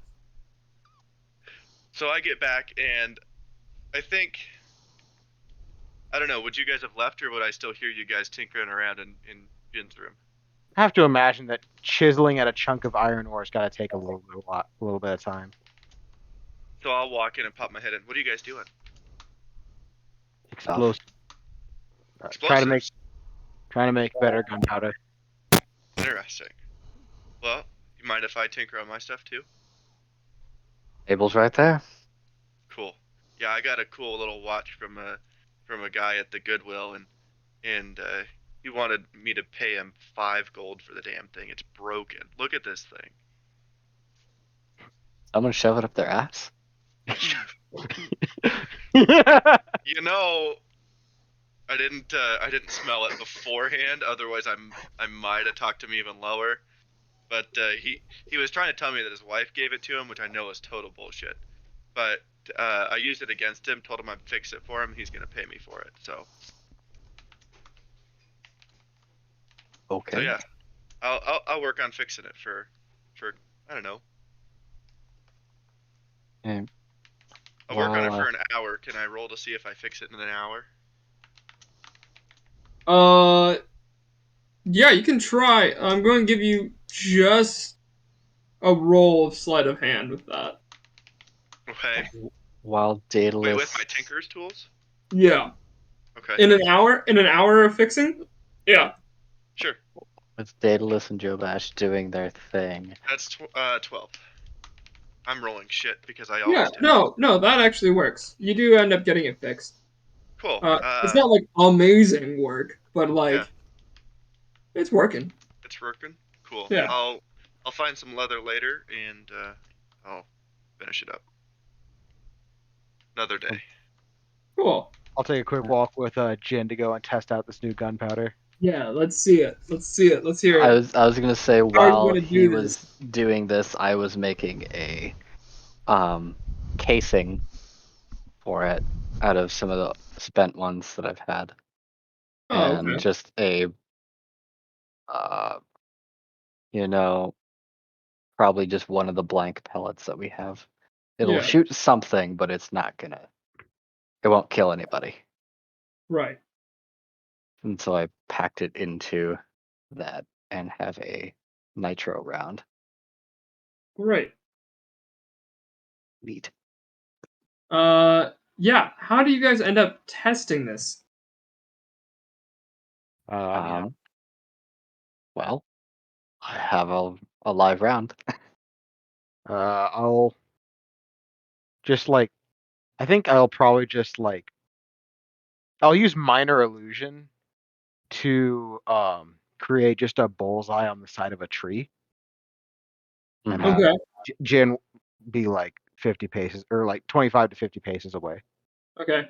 So I get back and I think... I don't know, would you guys have left or would I still hear you guys tinkering around in Jhin's room? I have to imagine that chiseling at a chunk of iron ore has got to take a little bit of time. So So I'll walk in and pop my head in. What are you guys doing? Explosive. Explosives. Trying to make better gunpowder. Interesting. Well, you mind if I tinker on my stuff too? Table's right there. Cool. Yeah, I got a cool little watch from a guy at the Goodwill, and he wanted me to pay him 5 gold for the damn thing. It's broken. Look at this thing. Someone shove it up their ass. You know, I didn't smell it beforehand. Otherwise, I might have talked to me even lower. But he was trying to tell me that his wife gave it to him, which I know is total bullshit. But I used it against him. Told him I'd fix it for him. He's gonna pay me for it. So Okay. yeah, I'll work on fixing it for I don't know. Yeah. I'll work on it Wow. for an hour. Can I roll to see if I fix it in an hour? Yeah, you can try. I'm going to give you just a roll of sleight of hand with that. Okay. While Daedalus. Wait, with my tinker's tools? Yeah. Okay. In an hour of fixing? Yeah. Sure. With Daedalus and Jobash doing their thing. That's 12. I'm rolling shit because I Yeah, always do. no, that actually works. You do end up getting it fixed. Cool. It's not like amazing work, but like Yeah. it's working. It's working. Cool. Yeah. I'll find some leather later and I'll finish it up. Another day. Cool. I'll take a quick walk with Jhin to go and test out this new gunpowder. Yeah, let's see it. Let's hear I it. was gonna say How are you while gonna he do was doing this, I was making a casing for it out of some of the spent ones that I've had. Oh, And okay. just a probably just one of the blank pellets that we have. It'll Yeah. shoot something, but it won't kill anybody. Right. And so I packed it into that and have a nitro round. Great. Neat. Yeah. How do you guys end up testing this? Well, I have a live round. I'll just like, I think I'll probably just like, I'll use minor illusion to create just a bullseye on the side of a tree, and have Okay. Jhin be like 50 paces or like 25 to 50 paces away. Okay.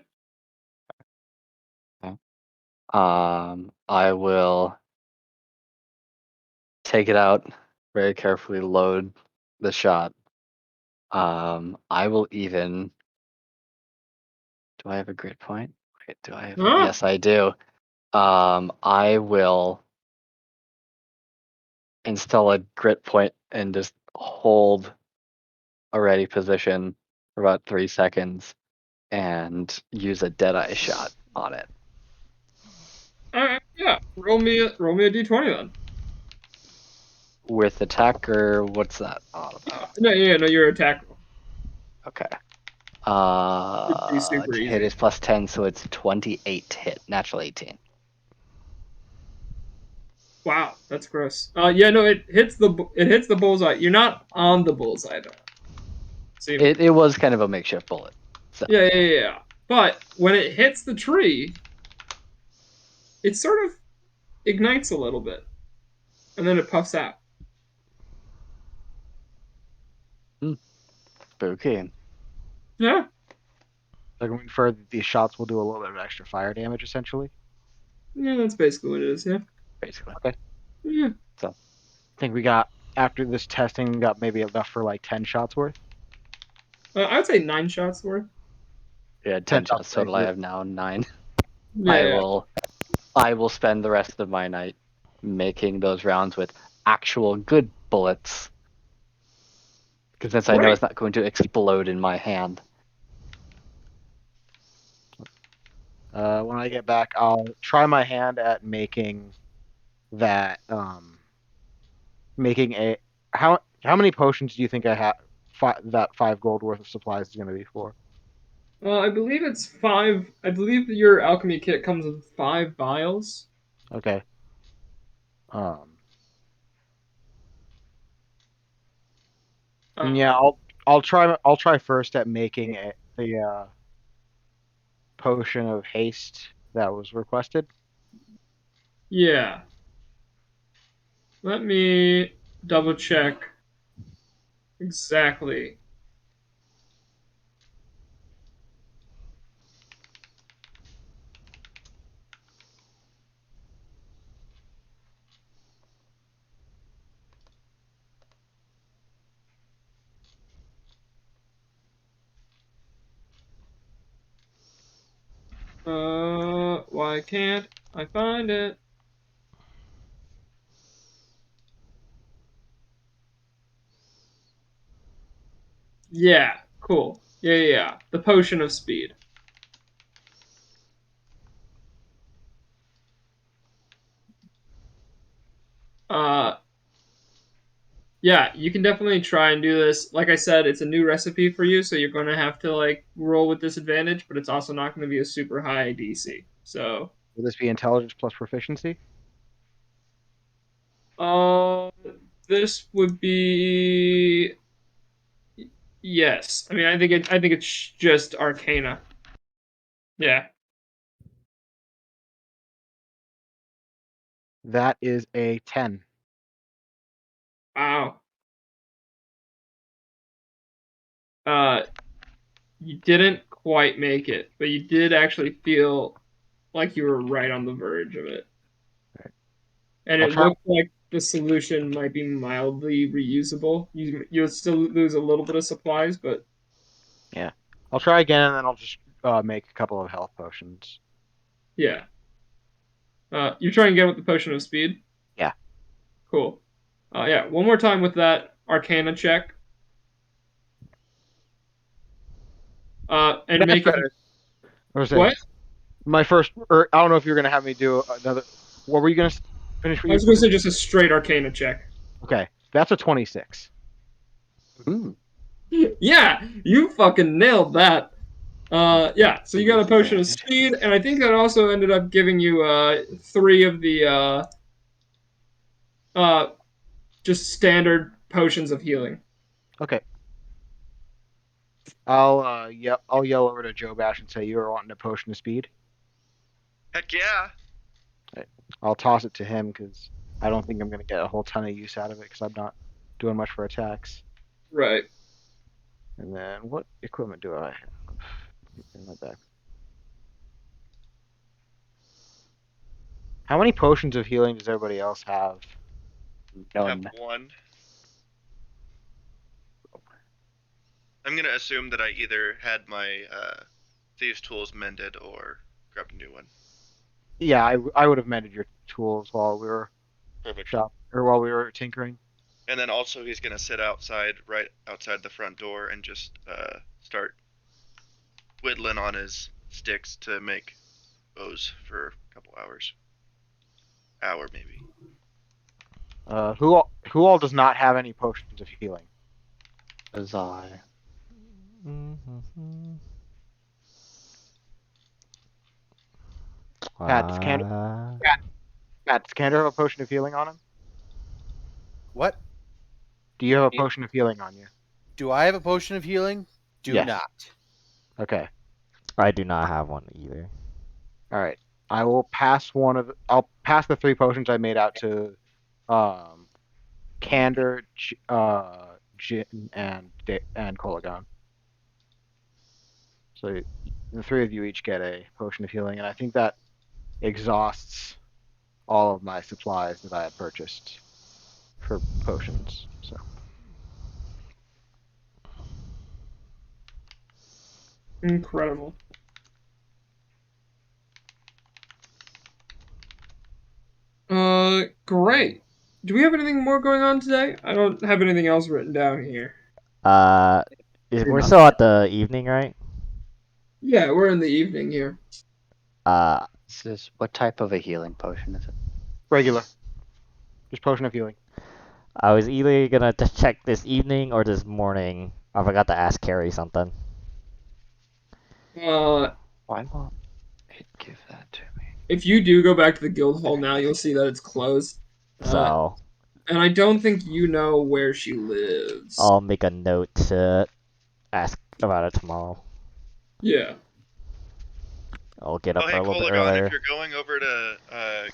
I will take it out, very carefully load the shot. I will even. Do I have a grid point? Wait, do I have? Huh? Yes, I do. I will install a grit point and just hold a ready position for about 3 seconds and use a Deadeye shot on it. All right. Yeah. Roll me a d20 then. With attack, or what's that all about? No, your attack roll. Okay. Should be super Hit easy. is plus 10, so it's 28 to hit. Natural 18. Wow, that's gross. Yeah, no, it hits the bullseye. You're not on the bullseye though. See? It was kind of a makeshift bullet. So. Yeah. But when it hits the tree, it sort of ignites a little bit, and then it puffs out. Spooky. Yeah. Like going further, these shots will do a little bit of extra fire damage, essentially. Yeah, that's basically what it is. Yeah. Basically. Okay. Yeah. I think we got, after this testing, got maybe enough for like 10 shots worth. I'd say 9 shots worth. Yeah, 10 shots shots total. I worth. have now 9. Yeah. I will spend the rest of my night making those rounds with actual good bullets. Because since I know it's not going to explode in my hand. When I get back, I'll try my hand at making that. Making a how many potions do you think I have that 5 gold worth of supplies is going to be for. I believe it's 5. I believe your alchemy kit comes with 5 vials. Okay. And yeah, I'll try first at making the potion of haste that was requested. Yeah. Let me double check exactly. Why can't I find it? Yeah, cool. Yeah. The potion of speed. Yeah, you can definitely try and do this. Like I said, it's a new recipe for you, so you're going to have to like roll with disadvantage, but it's also not going to be a super high DC. So, Will this be intelligence plus proficiency? uh, this would be yes. I mean, I think it's just Arcana. Yeah. That is a 10. Wow. You didn't quite make it, but you did actually feel like you were right on the verge of it. Right. And I'll it try. looked like the solution might be mildly reusable. You'll still lose a little bit of supplies, but Yeah. I'll try again, and then I'll just make a couple of health potions. yeah. You try and get with the potion of speed? Yeah. Cool. Yeah, one more time with that Arcana check. And That's make it. better. I was saying, What? my first, or I don't know if you're gonna have me do another. What were you gonna finish? What I you was going to say just a straight Arcana check. Okay, that's a 26. Ooh. Yeah, you fucking nailed that. Yeah, so you got a potion of Good. speed, and I think that also ended up giving you 3 of the uh just standard potions of healing. Okay. I'll yell over to Jobash and say you are wanting a potion of speed. Heck yeah. I'll toss it to him because I don't think I'm gonna get a whole ton of use out of it because I'm not doing much for attacks. Right. And then what equipment do I have in my back? How many potions of healing does everybody else have? Have None. 1. I'm gonna assume that I either had my thieves' tools mended or grabbed a new one. Yeah, I would have mended your tools while we were Perfect. while we were tinkering. And then also he's gonna sit right outside the front door, and just start whittling on his sticks to make bows for a couple hours. Hour maybe. Who all does not have any potions of healing? As I. Pat, does Kandur have a potion of healing on him? What? Do you have a potion of healing on you? Do I have a potion of healing? Do Yes. not. Okay. I do not have one either. All right. I'll pass the 3 potions I made out to Kandur, Jhin, and Kolaghan. So the 3 of you each get a potion of healing, and I think that exhausts all of my supplies that I had purchased for potions. So Incredible. Great. Do we have anything more going on today? I don't have anything else written down here. We're Pretty still much. at the evening, right? Yeah, we're in the evening here. What type of a healing potion is it? regular, just potion of healing. I was either gonna check this evening or this morning. I forgot to ask Carrie something. Uh, Why won't it give that to me? if you do go back to the guild hall now, you'll see that it's closed. So And I don't think you know where she lives. I'll make a note to ask about it tomorrow. Yeah. I'll get Oh, up hey, a little bit Kolaghan, earlier. if you're going over to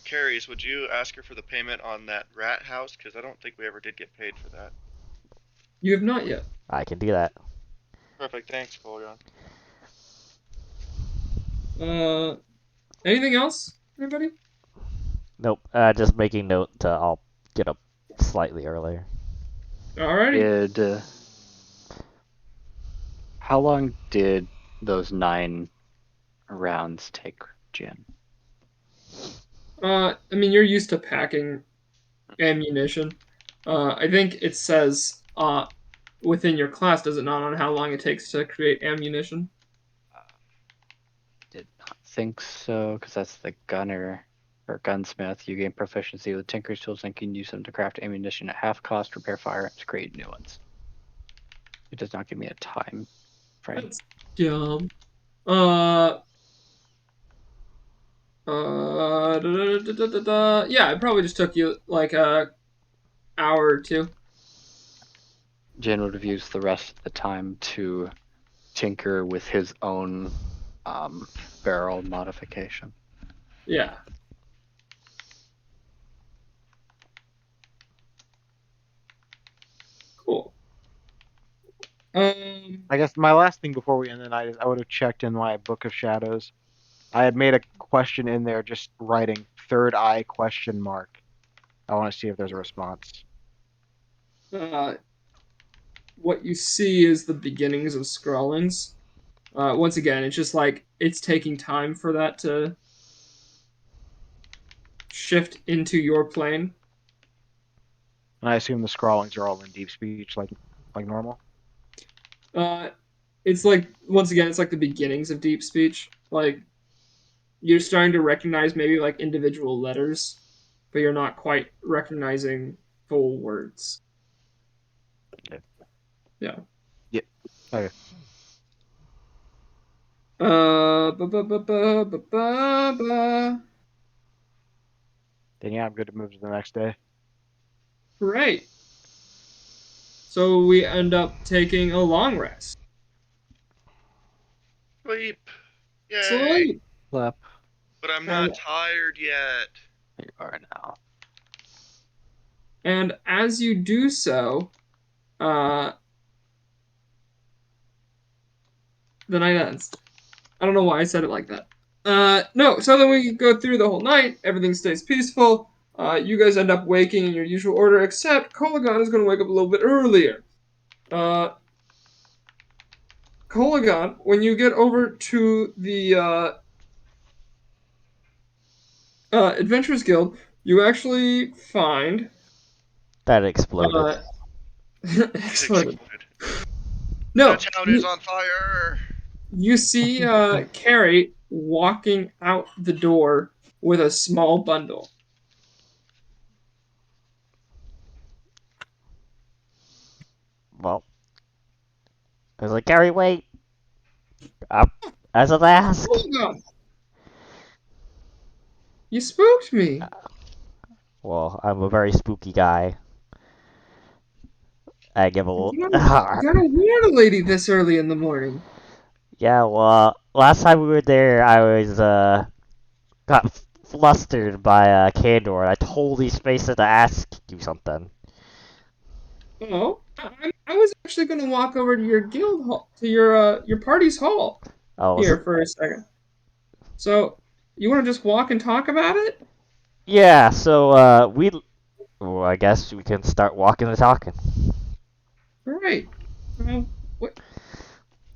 Carrie's, would you ask her for the payment on that rat house? Because I don't think we ever did get paid for that. You have not yet. I can do that. Perfect, thanks, Kolaghan. Anything else, everybody? Nope. Just making note to I'll get up slightly earlier. Alrighty. How long did those 9 rounds take, Jhin? I mean, you're used to packing ammunition. I think it says within your class, does it not, on how long it takes to create ammunition? Did not think so, because that's the gunner or gunsmith. You gain proficiency with tinker's tools and can use them to craft ammunition at half cost, repair firearms, create new ones. It does not give me a time frame. That's dumb. Yeah, it probably just took you like a hour or two. Jhin would have used the rest of the time to tinker with his own barrel modification. Yeah. Cool. I guess my last thing before we end the night is I would have checked in my Book of Shadows. I had made a question in there, just writing "third eye?" question mark. I want to see if there's a response. What you see is the beginnings of scrawlings. Once again, it's just like it's taking time for that to shift into your plane. And I assume the scrawlings are all in deep speech, like normal. It's like, once again, it's like the beginnings of deep speech. Like, you're starting to recognize maybe like individual letters, but you're not quite recognizing full words. Okay. Yeah. Yep. Okay. Then yeah, I'm good to move to the next day. Right. So we end up taking a long rest. Sleep! Yay! Sleep. Flip. But I'm not tired yet. You are now. And as you do so, the night ends. I don't know why I said it like that. No, so then we go through the whole night, everything stays peaceful, you guys end up waking in your usual order, except Kolaghan is going to wake up a little bit earlier. Kolaghan, when you get over to the Adventurers Guild, you actually find... That exploded. Excellent. Exploded. No, The town is on fire! you see Carrie walking out the door with a small bundle. Well, I was like, Gary, wait. Up as a last. Hold on. You spooked me. Well, I'm a very spooky guy. I give a little. You gotta warn a lady this early in the morning. Yeah, well, last time we were there, I was got flustered by Kandur, and I totally spaced it to ask you something. Oh, I was actually gonna walk over to your guild hall, to your party's hall Oh, here for a second. So, you want to just walk and talk about it? yeah. So well, I guess we can start walking and talking. All right. What?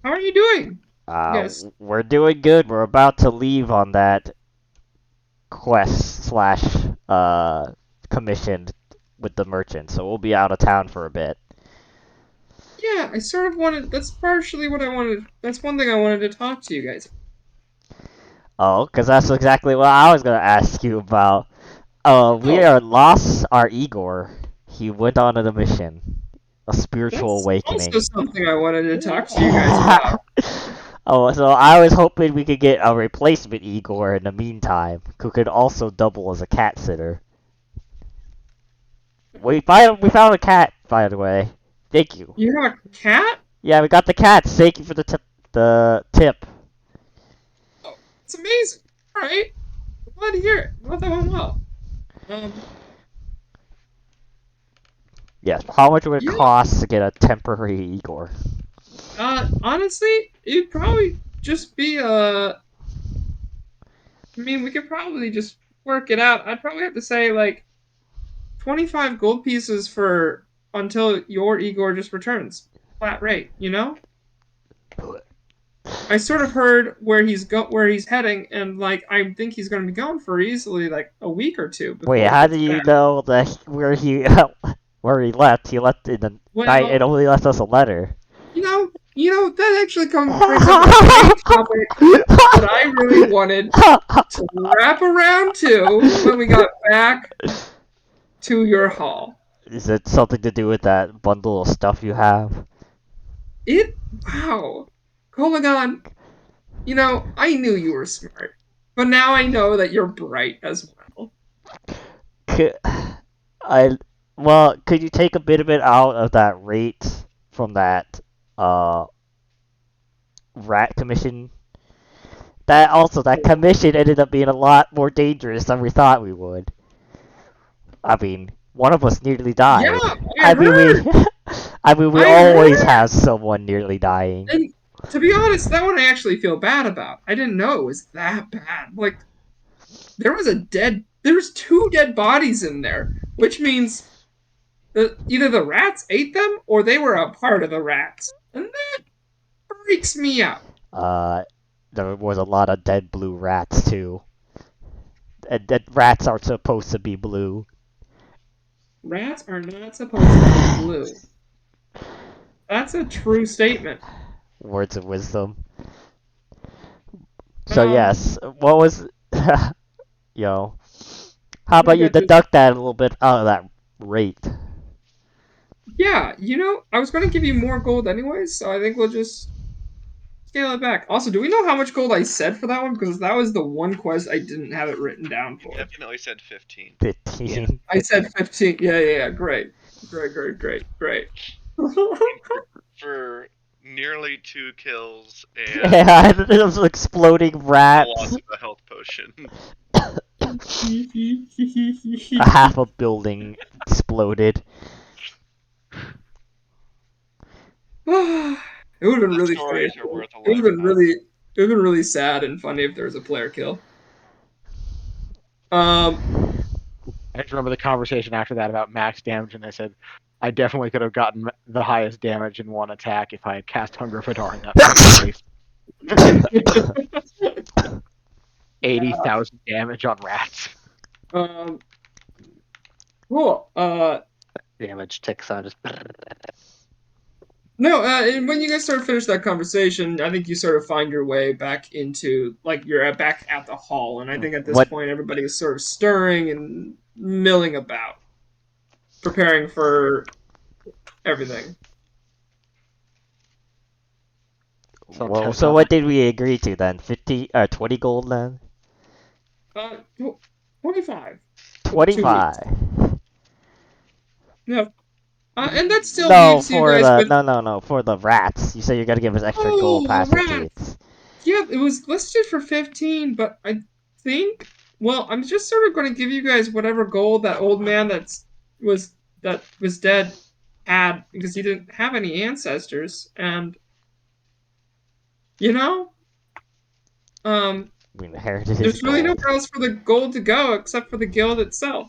How are you doing? Yes. We're doing good. We're about to leave on that quest slash commission with the merchant, so we'll be out of town for a bit. Yeah, I sort of wanted. That's partially what I wanted. That's one thing I wanted to talk to you guys. Oh, because that's exactly what I was gonna ask you about. We are lost our Igor. He went on a mission. A spiritual That's awakening. also something I wanted to talk to you guys about. Oh, so I was hoping we could get a replacement Igor in the meantime, who could also double as a cat sitter. We found a cat, by the way. Thank you. You have a cat? Yeah, we got the cats. Thank you for the tip. Oh, it's amazing. All right. I'm glad to hear it. I thought that went well. Yes. How much would it Yeah. cost to get a temporary Igor? Honestly, it'd probably just be I mean, we could probably just work it out. I'd probably have to say like 25 gold pieces for until your Igor just returns. Flat rate, you know? I sort of heard where he's heading, and like I think he's going to be gone for easily like a week or two before Wait, he how gets do you back. know that where he left? He left in the night and only left us a letter. You know that actually brings up a great topic that I really wanted to wrap around to when we got back to your hall. Is it something to do with that bundle of stuff you have? Wow, Kolaghan, I knew you were smart, but now I know that you're bright as well. Could you take a bit of it out of that rate from that rat commission? That commission ended up being a lot more dangerous than we thought we would. I mean, one of us nearly died. Yeah, I heard. We always have someone nearly dying. And to be honest, that one I actually feel bad about. I didn't know it was that bad. Like, there was 2 dead bodies in there, which means that either the rats ate them or they were a part of the rats. And that freaks me out. There was a lot of dead blue rats too. And rats are supposed to be blue. Rats are not supposed to be blue. That's a true statement. Words of wisdom. So yes, what was yo? How about you deduct that a little bit out of that rate? Yeah, I was going to give you more gold anyways, so I think we'll just scale it back. Also, do we know how much gold I said for that one? Because that was the one quest I didn't have it written down for. You definitely said 15. 15. Yeah. I said 15. Yeah. Great. For nearly 2 kills and Yeah, those exploding a rats. loss of a health potion. A half a building exploded. It would have been The really funny. stories are worth a It would have been lifetime. really sad and funny if there was a player kill. I just remember the conversation after that about max damage, and I said I definitely could have gotten the highest damage in one attack if I had cast Hunger Vidar in that place. 80,000 damage on rats. Cool. Damage ticks on just. No, and when you guys sort of finish that conversation, I think you sort of find your way back into, like, you're back at the hall, and I think at this point everybody is sort of stirring and milling about, preparing for everything. Well, so what did we agree to then? 20 gold then? 25. 25. Yeah. And that still No, leaves you guys with... No, for the rats. You said you're gonna give us extra gold past the gates. Yeah, it was listed for 15, but I think... Well, I'm just sort of going to give you guys whatever gold that old man that was dead had, because he didn't have any ancestors, and... We inherited his there's really gold. nowhere else for the gold to go except for the guild itself.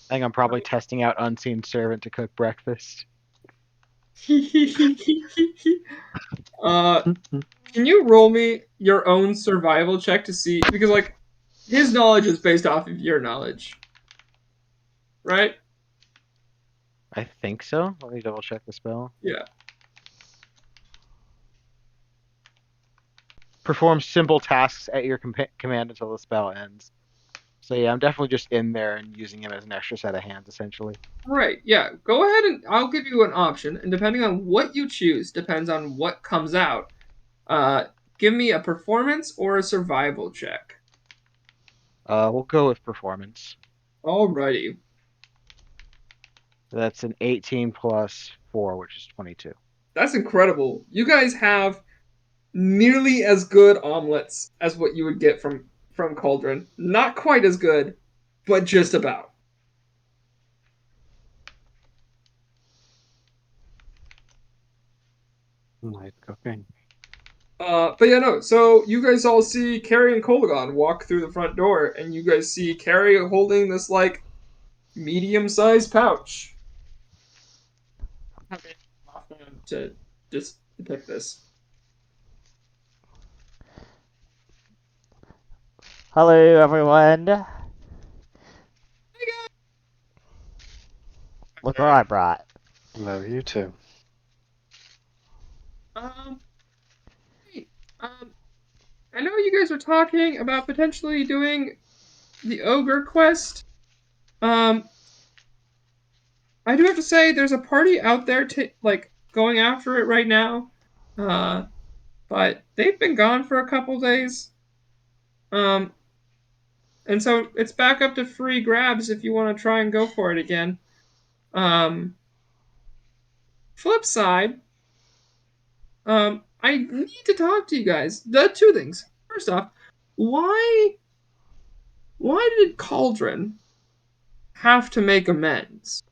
I think I'm probably testing out Unseen Servant to cook breakfast. Can you roll me your own survival check to see, because like his knowledge is based off of your knowledge, right? I think so. Let me double check the spell. Yeah. Perform simple tasks at your command until the spell ends. So yeah, I'm definitely just in there and using him as an extra set of hands, essentially. Alright, yeah. Go ahead and I'll give you an option, and depending on what you choose, depends on what comes out. Give me a performance or a survival check. We'll go with performance. Alrighty. That's an 18 plus 4, which is 22. That's incredible. You guys have nearly as good omelets as what you would get from Cauldron. Not quite as good, but just about. Nice cooking. But yeah, no. So you guys all see Carrie and Kolaghan walk through the front door, and you guys see Carrie holding this like medium-sized pouch. To just depict this. Hello, everyone. Look what I brought. Hello, you too. Hey, I know you guys were talking about potentially doing the ogre quest. I do have to say, there's a party out there going after it right now. But they've been gone for a couple days. And so it's back up to free grabs if you want to try and go for it again. Flip side, I need to talk to you guys. The two things. First off, why did Cauldron have to make amends?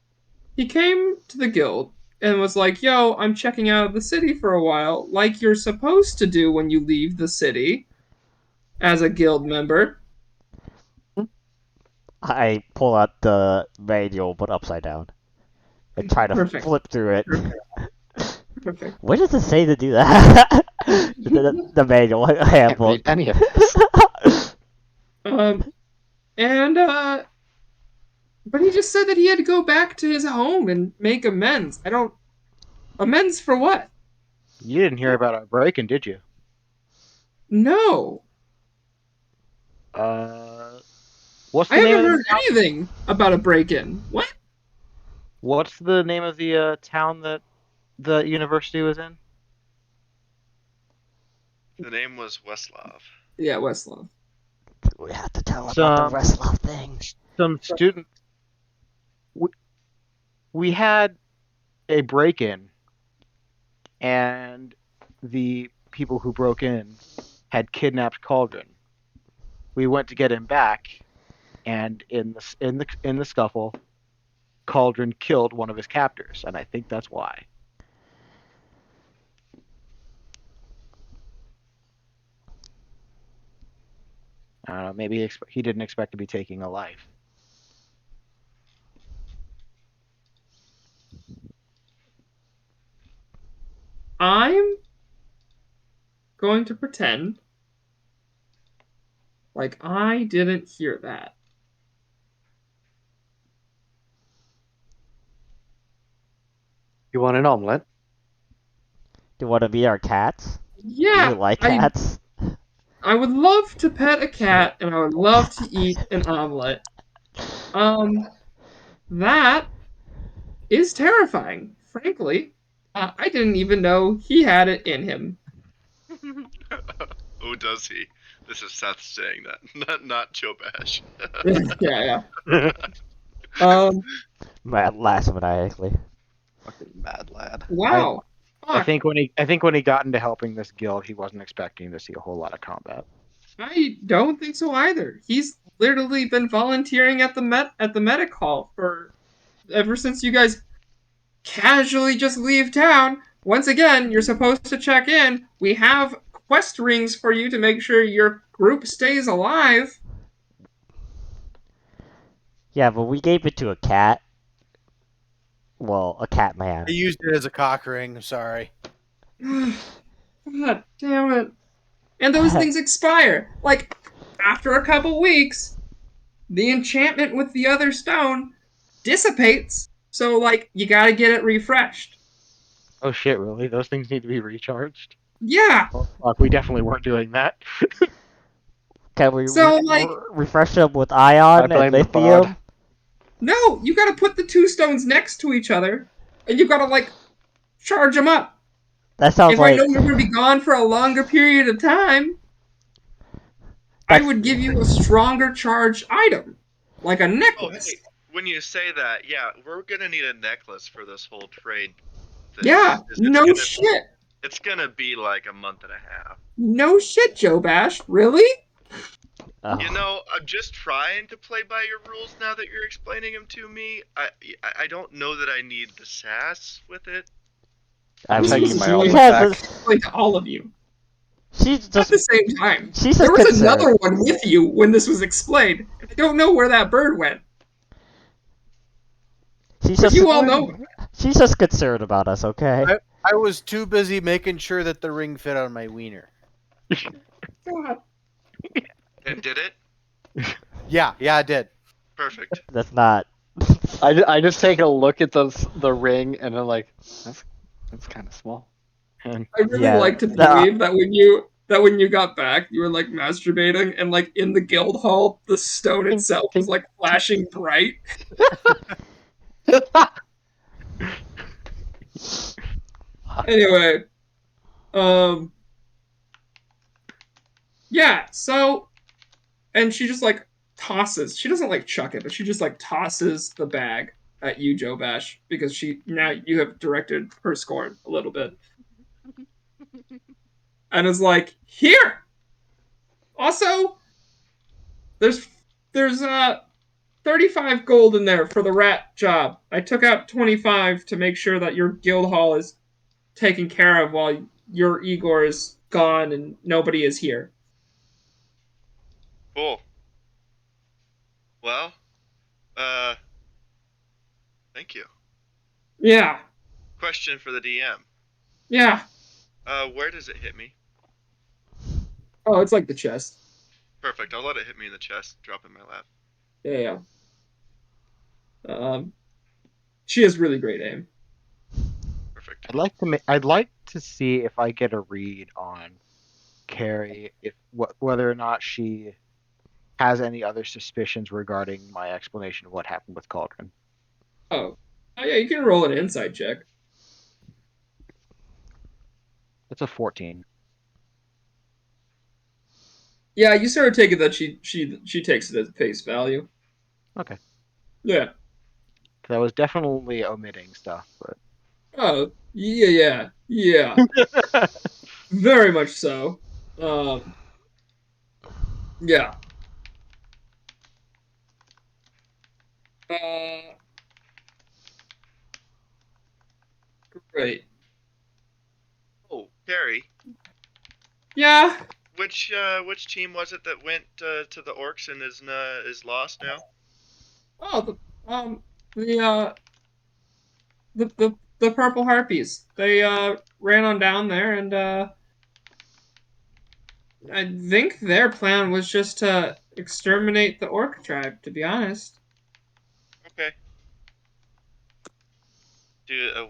He came to the guild and was like, yo, I'm checking out of the city for a while, like you're supposed to do when you leave the city as a guild member. I pull out the manual, but upside down. And try to Perfect. flip through it. Perfect. Where does it say to do that? the manual Can't handbook. read any of this. But he just said that he had to go back to his home and make amends. Amends for what? You didn't hear about our break-in, did you? No. What's the I name haven't of heard anything about a break-in. What? What's the name of the town that the university was in? The name was Westlaw. Yeah, Westlaw. We have to tell about the Westlaw thing. Some student. We had a break-in, and the people who broke in had kidnapped Cauldron. We went to get him back, and in the scuffle, Cauldron killed one of his captors, and I think that's why. I don't know. Maybe he didn't expect to be taking a life. I'm going to pretend like I didn't hear that. You want an omelet? Do you want to be our cats? Yeah, You like cats? I would love to pet a cat, and I would love to eat an omelet. That is terrifying, frankly. I didn't even know he had it in him. Oh, does he? This is Seth saying that, not Jobash. Yeah. Matt laughs maniacally. Fucking mad lad. Wow. I think when he got into helping this guild, he wasn't expecting to see a whole lot of combat. I don't think so either. He's literally been volunteering at the medic hall ever since you guys casually just leave town. Once again, you're supposed to check in. We have quest rings for you to make sure your group stays alive. Yeah, but we gave it to a cat. Well, a cat man. I used it as a cock ring. Sorry. God damn it. And those things expire. Like, after a couple weeks, the enchantment with the other stone dissipates. So, like, you gotta get it refreshed. Oh shit, really? Those things need to be recharged? Yeah. Oh, fuck, we definitely weren't doing that. Can we So, like, refresh them with ion blame and the bard. lithium? no, you gotta put the two stones next to each other, and you gotta, like, charge them up. That sounds If I like know you're gonna be gone for a longer period of time, I that's would give you a stronger charged item, like a Oh, necklace. hey, when you say that, yeah, we're gonna need a necklace for this whole trade thing. Yeah, no gonna, shit. It's gonna be like a month and a half. No shit, Jobash. Really? You know, I'm just trying to play by your rules now that you're explaining them to me. I don't know that I need the sass with it. I This mean, was my really own she has back. explained to all of you she's at just the same time. she's There just was concerned. another one with you when this was explained. And I don't know where that bird went. She's But just you all know. she's just concerned about us, okay? I was too busy making sure that the ring fit on my wiener. God. And did it? Yeah, I did. Perfect. That's not. I just take a look at the ring and I'm like, that's kind of small. And I really Yeah, like to believe that when you got back, you were like masturbating, and like in the guild hall, the stone Tink, itself was tink. like flashing bright. Anyway, yeah. So, and she just like tosses. She doesn't like chuck it, but she just like tosses the bag at you, Jobash, because now you have directed her scorn a little bit, and is like, here. Also, there's 35 gold in there for the rat job. I took out 25 to make sure that your guild hall is taken care of while your Igor is gone and nobody is here. Cool. Well, thank you. Yeah. Question for the DM. Yeah. Where does it hit me? Oh, it's like the chest. Perfect. I'll let it hit me in the chest, drop in my lap. Yeah. She has really great aim. Perfect. I'd like to see if I get a read on Carrie, whether or not she has any other suspicions regarding my explanation of what happened with Cauldron. Oh yeah, you can roll an insight check. It's a 14. Yeah, you sort of take it that she takes it as face value. Okay. Yeah. Because I was definitely omitting stuff, but Oh yeah. Very much so. Yeah. Great. Oh, Carrie, Yeah. which team was it that went to the orcs and is lost now? Oh, the purple harpies. They ran on down there, and I think their plan was just to exterminate the orc tribe. To be honest. Okay.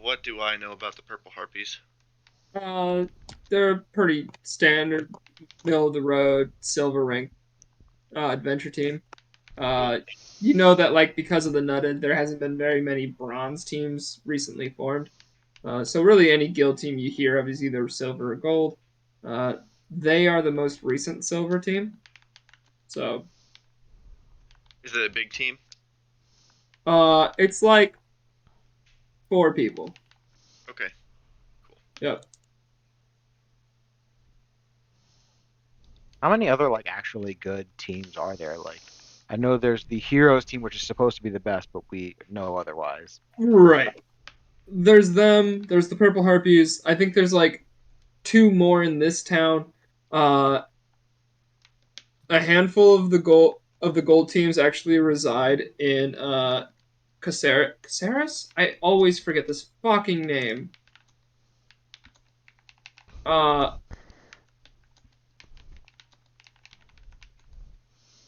What do I know about the purple harpies? They're a pretty standard, middle of the road, silver rank adventure team. You know that like because of the nutted, there hasn't been very many bronze teams recently formed. So really, any guild team you hear of is either silver or gold. They are the most recent silver team. So, Is it a big team? it's like 4 people. Okay. Yep. how many other like actually good teams are there? Like, I know there's the Heroes team, which is supposed to be the best, but we know otherwise. Right. There's them. There's the Purple Harpies. I think there's like 2 more in this town. A handful of the gold teams actually reside in Caceres? I always forget this fucking name.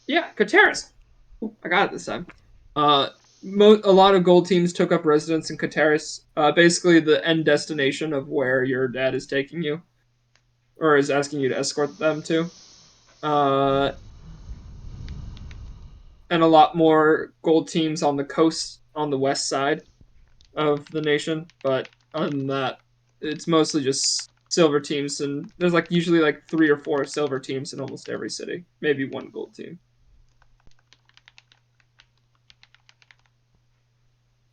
Yeah, Caceres. I got it this time. A lot of gold teams took up residence in Caceres, basically the end destination of where your dad is taking you, or is asking you to escort them to. and a lot more gold teams on the coast on the west side of the nation. But other than that, it's mostly just silver teams, and there's like usually like 3 or 4 silver teams in almost every city, maybe 1 gold team.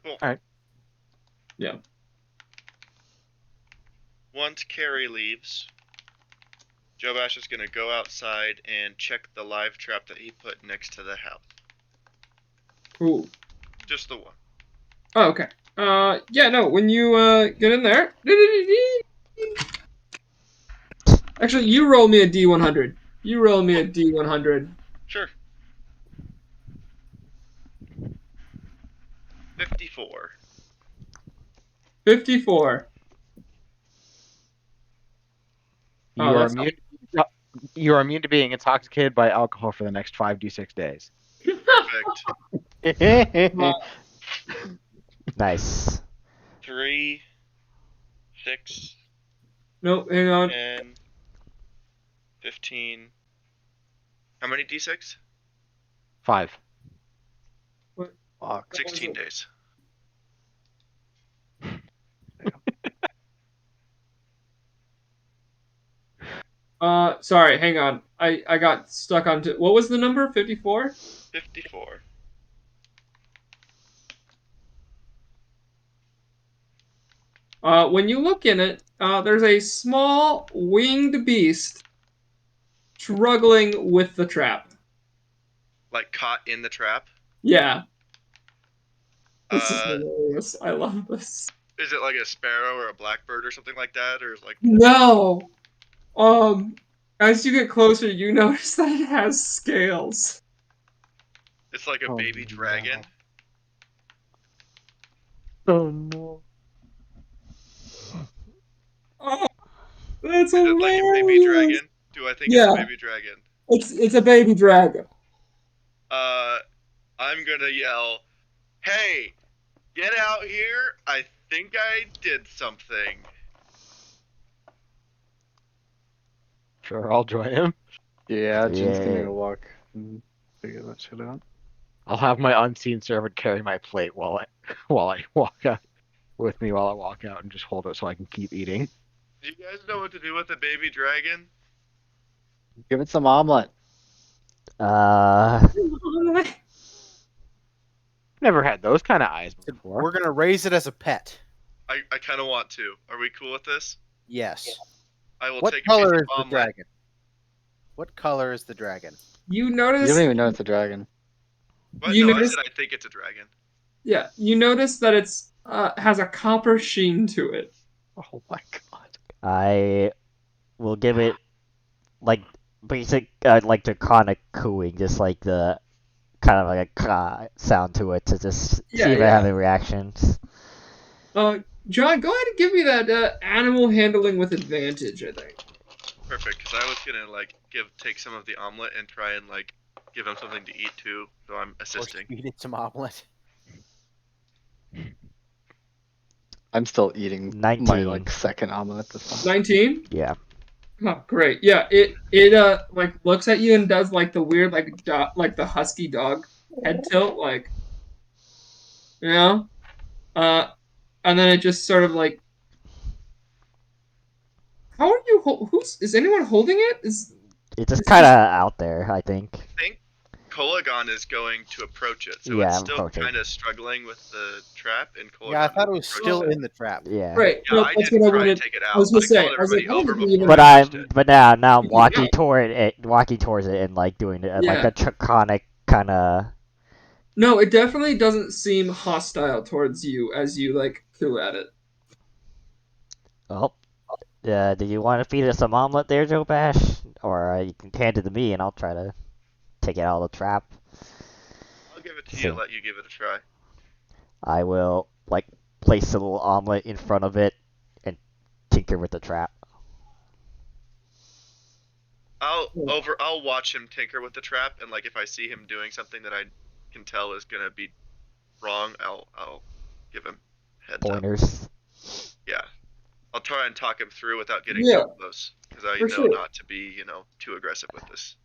Cool. Alright. Yeah. Once Carrie leaves, Jobash is gonna go outside and check the live trap that he put next to the house. Ooh. Just the one. Oh, okay. Yeah, no, when you get in there. Actually, you roll me a D100. You roll me a D100. Sure. 54. 54. You Oh, are that's immune. You are immune to being intoxicated by alcohol for the next 5d6 days. Perfect. Nice. 3, 6, No, hang on. 10, 15. How many d6? 5. Fuck. 16 days. Sorry, hang on. I got stuck on. What was the number? 54? 54. When you look in it, there's a small winged beast struggling with the trap. Like caught in the trap? Yeah. This is Uh, hilarious. I love this. Is it like a sparrow or a blackbird or something like that? Or is like No! As you get closer, you notice that it has scales. it's like a Oh, baby dragon? Oh no. Oh, that's Is it like a baby hilarious. dragon? Do I think it's Yeah. a baby dragon? It's a baby dragon. I'm gonna yell, "Hey, get out here! I think I did something." Sure, I'll join him. Yeah, Jin's gonna Yeah. go walk and figure that shit out. I'll have my unseen servant carry my plate while I walk out with me while I walk out and just hold it so I can keep eating. Do you guys know what to do with a baby dragon? Give it some omelet. Never had those kind of eyes before. We're gonna raise it as a pet. I kind of want to. Are we cool with this? Yes. I will What take a color piece is of the omelet. dragon? What color is the dragon? You You notice. don't even know it's a dragon. What? You No, notice- I said I think it's a dragon. Yeah, you notice that it's has a copper sheen to it. Oh my god. I will give it like basic like draconic cooing, just like the kind of like a caw sound to it to just Yeah, see if I yeah. have any reactions. John, go ahead and give me that animal handling with advantage, I think. Perfect, because I was gonna like take some of the omelet and try and like give him something to eat too. So I'm Or assisting. feed it some omelet. I'm still eating my 19. like second omelet this time. 19? Yeah. Oh, great. Yeah, it like looks at you and does like the weird like like the husky dog head tilt, like, you know, and then it just sort of like. How are you? Is anyone holding it? It's just It's kind of just- out there, I think. I think Kolaghan is going to approach it, so Yeah, it's I'm still approaching. kind of struggling with the trap, and Kolaghan. Yeah, I thought it was is still approaching in the trap. Yeah. Right. Yeah, No, I that's didn't what I try wanted. to take it out. I was gonna I say. called I was like, everybody I don't over think we even before But I I'm pushed it. but now I'm Yeah. walking toward it, walking towards it, and like doing it like Yeah. a draconic kind of. No, it definitely doesn't seem hostile towards you as you like coo at it. Oh, do you want to feed us some omelet there, Jobash? Or you can hand it to me, and I'll try to take it out of the trap. I'll give it to See. you. Let you give it a try. I will like place a little omelet in front of it and tinker with the trap. I'll watch him tinker with the trap, and like if I see him doing something that I can tell is gonna be wrong, I'll give him heads up. Pointers. Yeah, I'll try and talk him through without getting Yeah. too close, because I For know sure. not to be too aggressive with this.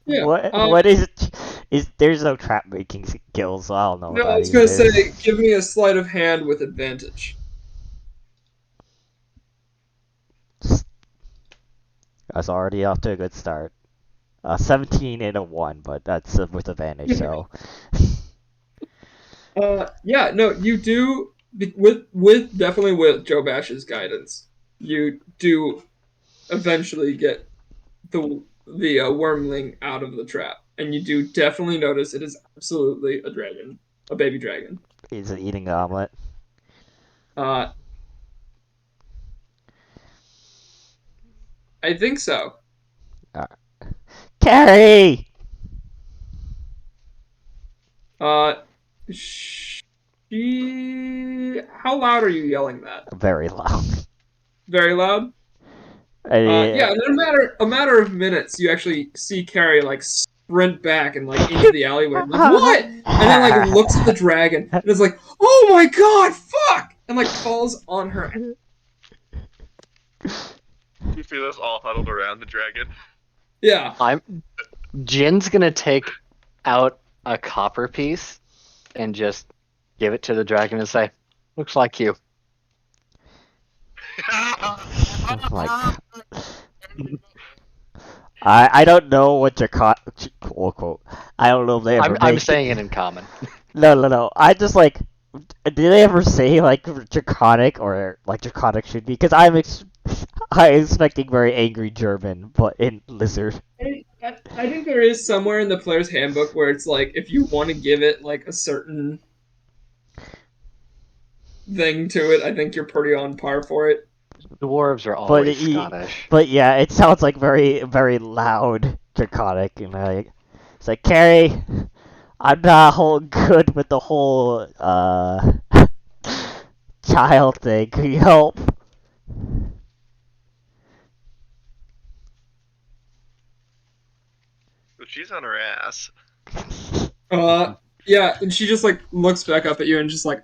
Yeah, What is There's no trap making skills, so I don't know what No, I that was gonna even is. say, give me a sleight of hand with advantage. That's already off to a good start. 17 and a 1, but that's with advantage, so. Yeah, no, you do with definitely with Jobash's guidance, you do eventually get the wormling out of the trap, and you do definitely notice it is absolutely a dragon, a baby dragon. Is it eating an omelet? I think so. Carrie! She. How loud are you yelling that? Very loud. Very loud. Yeah, and in a matter of minutes, you actually see Carrie like sprint back and like into the alleyway. I'm like, what? And then like looks at the dragon and is like, oh my god, fuck! And like falls on her. You feel us all huddled around the dragon. Yeah. Jin's gonna take out a copper piece and just give it to the dragon and say, "Looks like you." Oh my god. I don't know what quote. I don't know if they ever I'm make saying it in common. No. I just like. Did they ever say like draconic or like draconic should be? Because I'm expecting very angry German, but in lizard. I think there is somewhere in the player's handbook where it's like if you want to give it like a certain thing to it, I think you're pretty on par for it. Dwarves are always Scottish. But yeah, it sounds like very very loud draconic, and it's like Carrie, I'm not whole good with the whole child thing. Can you help? So she's on her ass. Yeah, and she just like looks back up at you and just like,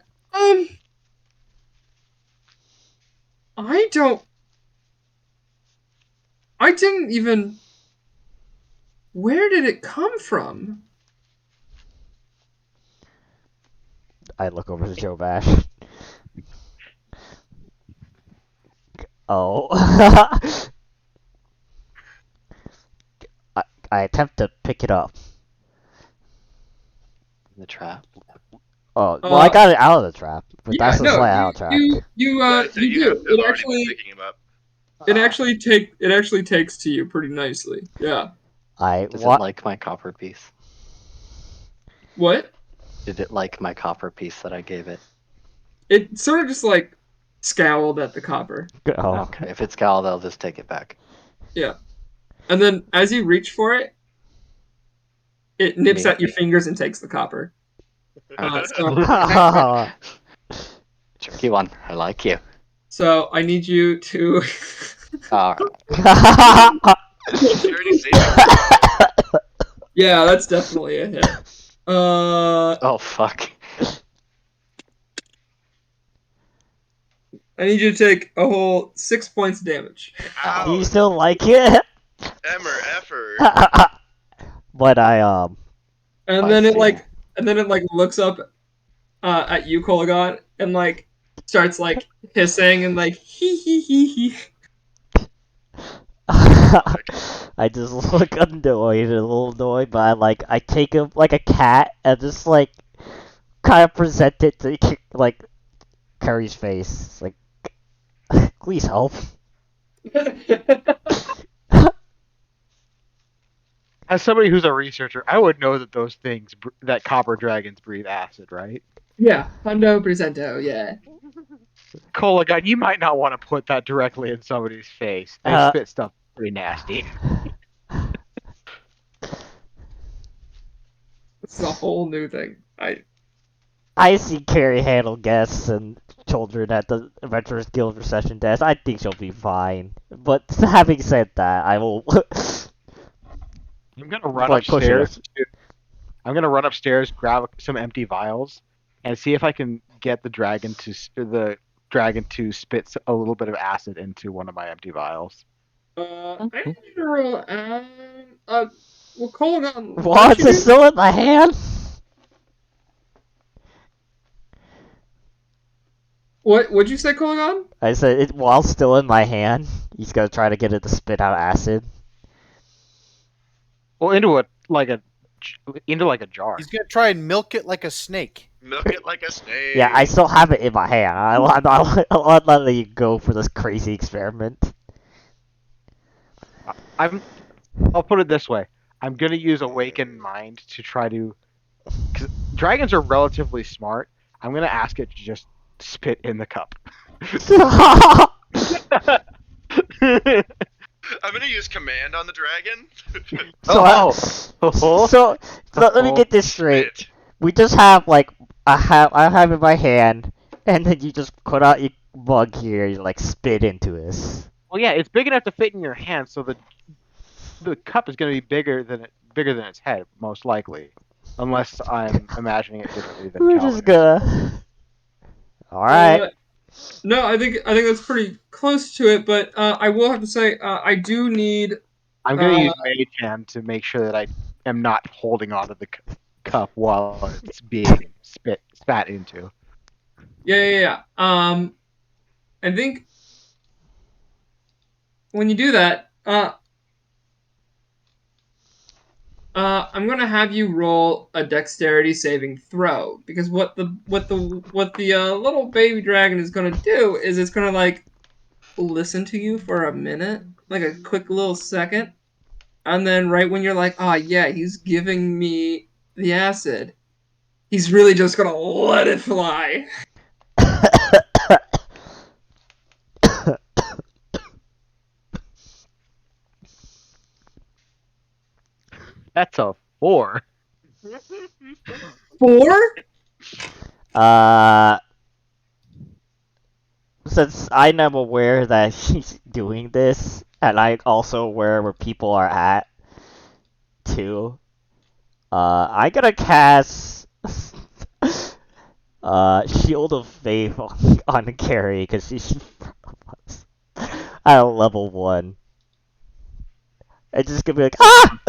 I didn't even. Where did it come from? I look over to Jobash. Oh. I attempt to pick it up. The trap. Oh, well, I got it out of the trap, but Yeah, that's a slight out trap. You You have to do. have It already been actually, picking him up. it actually takes to you pretty nicely. Yeah. Does it like my copper piece? What? Did it like my copper piece that I gave it? It sort of just like scowled at the copper. Oh. Okay, if it's scowled, I'll just take it back. Yeah. And then as you reach for it, it nips at your fingers and takes the copper. Tricky one. I like you. So I need you to. Alright. Already saving. Yeah, that's definitely a hit. Oh fuck. I need you to take a whole 6 points damage. Do you still like it? Emmer effort. But I And then it like looks up at you, Kolaghan, and like starts like hissing and like hee. I just look annoyed, a little annoyed, but I take him like a cat and just like kind of present it to like Curry's face, like please help. As somebody who's a researcher, I would know that those things, that copper dragons breathe acid, right? Yeah, 100%. Yeah. Kolaghan, you might not want to put that directly in somebody's face. They spit stuff pretty nasty. It's a whole new thing. I see Carrie handle guests and children at the Adventurers Guild reception desk. I think she'll be fine. But having said that, I will. I'm gonna run upstairs. I'm gonna run upstairs, grab some empty vials, and see if I can get the dragon to spit a little bit of acid into one of my empty vials. I need you to roll. Well, Kolaghan, What's it still in my hand? What'd you say, Kolaghan? I said it while still in my hand. He's gonna try to get it to spit out acid. Well, into a jar. He's gonna try and milk it like a snake. Milk it like a snake. Yeah, I still have it in my hand. I'm not letting you go for this crazy experiment. I'll put it this way. I'm gonna use Awakened Mind to try to. Cause dragons are relatively smart. I'm gonna ask it to just spit in the cup. I'm gonna use command on the dragon. So let me get this straight. Spit. We just have like I have in my hand, and then you just put out your mug here, you like spit into this. Well, yeah, it's big enough to fit in your hand, so the cup is gonna be bigger than its head, most likely, unless I'm imagining it differently than We're Calvin. just gonna. All right. No, I think that's pretty close to it, but I will have to say I do need. I'm gonna use Mage Hand to make sure that I am not holding onto the cup while it's being spat into. Yeah. I think when you do that, I'm gonna have you roll a dexterity saving throw, because what the little baby dragon is gonna do is it's gonna like listen to you for a minute, like a quick little second, and then right when you're like, oh yeah, he's giving me the acid, he's really just gonna let it fly. That's a 4. 4? Since I'm aware that he's doing this, and I'm also aware where people are at, too, I'm gonna cast Shield of Faith on Carrie, because she's at level 1. It's just gonna be like, ah!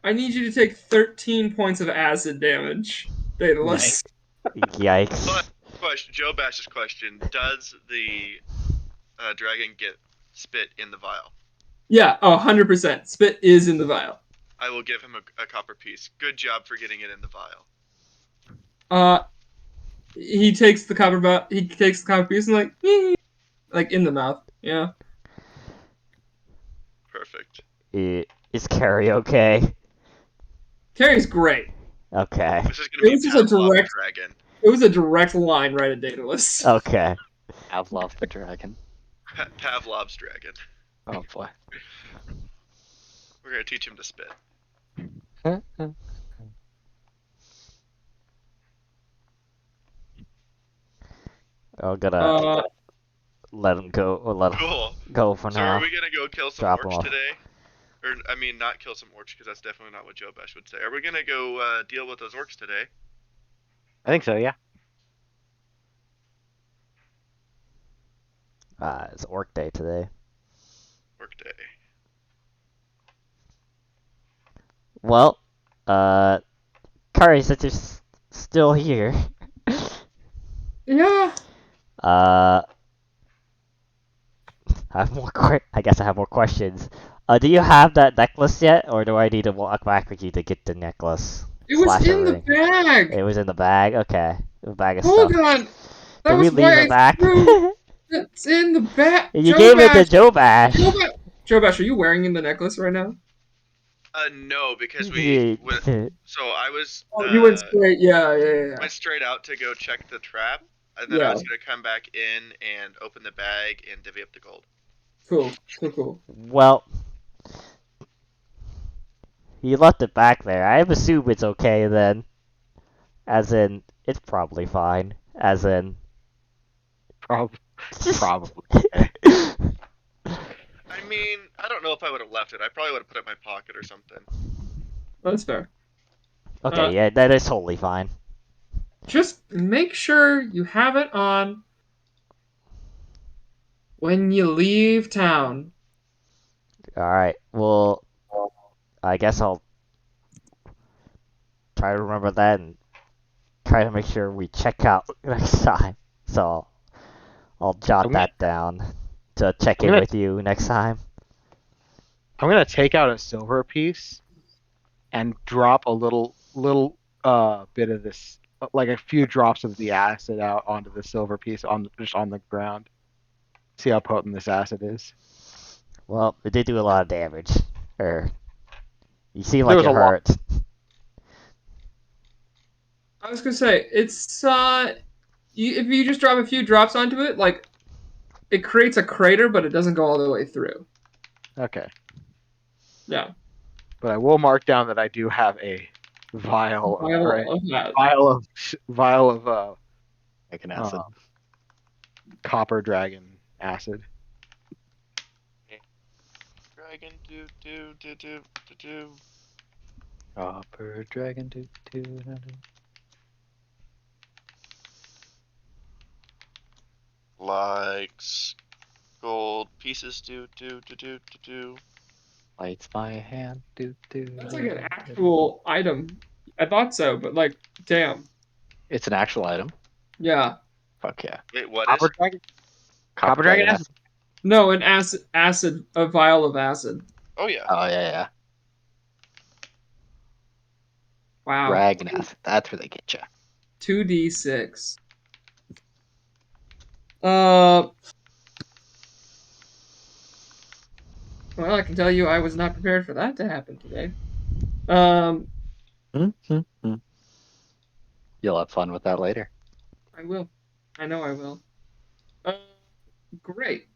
I need you to take 13 points of acid damage, Daedalus. Yikes. But question, Jobash's question: does the dragon get spit in the vial? Yeah, 100%. Spit is in the vial. I will give him a copper piece. Good job for getting it in the vial. He takes the copper piece and like in the mouth. Yeah. Perfect. Is Carrie okay? Carrie's great. Okay. This is gonna be This is a Pavlov's direct- dragon. It was a direct line right at Daedalus. Okay. Pavlov the dragon. Pavlov's dragon. Oh boy. We're gonna teach him to spit. I'm gonna let him go, or let him Cool. go for So now. are we gonna go kill some Drop him orcs off. today? Or I mean, not kill some orcs because that's definitely not what Jobash would say. Are we gonna go deal with those orcs today? I think so, yeah. It's Orc Day today. Orc day. Well, Kari, since you're still here, Yeah. I have more. I guess I have more questions. Do you have that necklace yet, or do I need to walk back with you to get the necklace? It was Slash in the ring? bag. It was in the bag. Okay, the bag of Hold stuff. on. That Did we was leave why it back? It's in the bag. You gave it to Jobash. Jobash, are you wearing the necklace right now? No, because Yeah. so I was. Oh, you went straight. Yeah. Went straight out to go check the trap, and then I was gonna come back in and open the bag and divvy up the gold. Cool. Well, you left it back there. I assume it's okay then. As in, it's probably fine. As in, Probably. I mean, I don't know if I would have left it. I probably would have put it in my pocket or something. That's fair. Okay, yeah, that is totally fine. Just make sure you have it on when you leave town. Alright, well, I guess I'll try to remember that and try to make sure we check out next time. So I'll jot I'm gonna- that down to check I'm in gonna- with you next time. I'm gonna take out a silver piece and drop a little bit of this, like a few drops of the acid out onto the silver piece just on the ground. See how potent this acid is. Well, it did do a lot of damage. Or you seem There like was it a lot. hurt. I was gonna say it's if you just drop a few drops onto it, like it creates a crater, but it doesn't go all the way through. Okay, Yeah. but I will mark down that I do have a vial or a That. vial of Like an acid. copper dragon acid. Dragon do. Copper dragon do. Likes gold pieces do. Lights my hand do. That's like an actual item. I thought so, but like, damn. It's an actual item. Yeah. Fuck yeah. Wait, what Copper is? dragon. Copper dragon acid. No, an acid, a vial of acid. Oh yeah. Oh yeah. Wow. Dragon acid. That's where they get you. 2d6. Well, I can tell you I was not prepared for that to happen today. You'll have fun with that later. I will. I know I will. Great.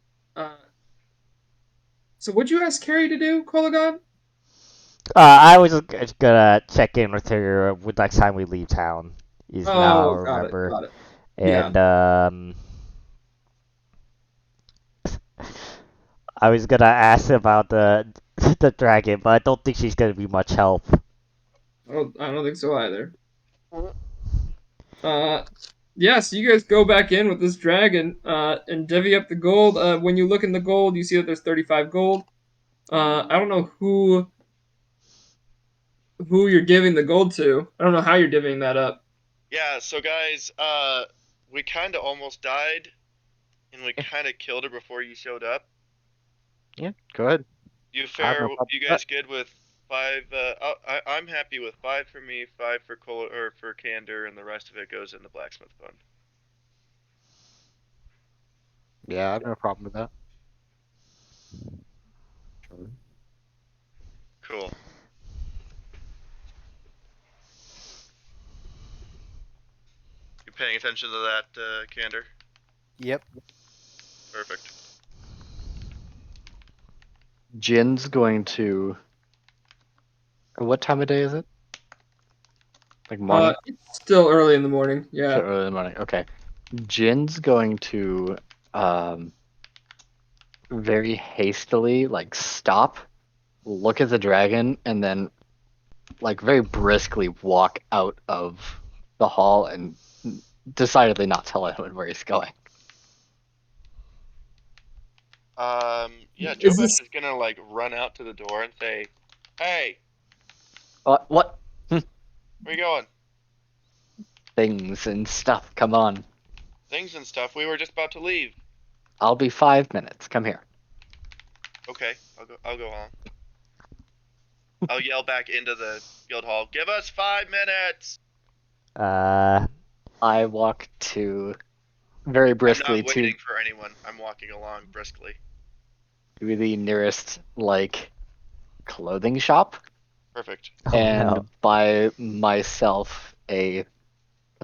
So what'd you ask Carrie to do, Kolaghan? I was just gonna check in with her with next time we leave town. Is now Oh, got remember. it. And I was gonna ask about the the dragon, but I don't think she's gonna be much help. I don't think so either. Yeah, so you guys go back in with this dragon, and divvy up the gold. When you look in the gold, you see that there's 35 gold. I don't know who you're giving the gold to. I don't know how you're divvying that up. Yeah. So guys, we kind of almost died, and we kind of killed her before you showed up. Yeah, good. You I have no fair? problem You with guys good with 5? I'm happy with 5 for me, 5 for for Kandur, and the rest of it goes in the blacksmith fund. Yeah, I have no problem with that. Cool. You paying attention to that, Kandur? Yep. Perfect. Jin's going to. What time of day is it? Like morning? It's still early in the morning. Yeah. So early in the morning. Okay. Jin's going to very hastily stop, look at the dragon, and then very briskly walk out of the hall and decidedly not tell anyone where he's going. Yeah, Is Jobash this- is gonna run out to the door and say, "Hey, What? where you going? Things and stuff. Come on. Things and stuff. We were just about to leave." I'll be 5 minutes. Come here. Okay, I'll go on. I'll yell back into the guild hall. Give us 5 minutes. I walk to very briskly I'm not waiting for anyone. I'm walking along briskly. to the nearest clothing shop Oh, and no. buy myself because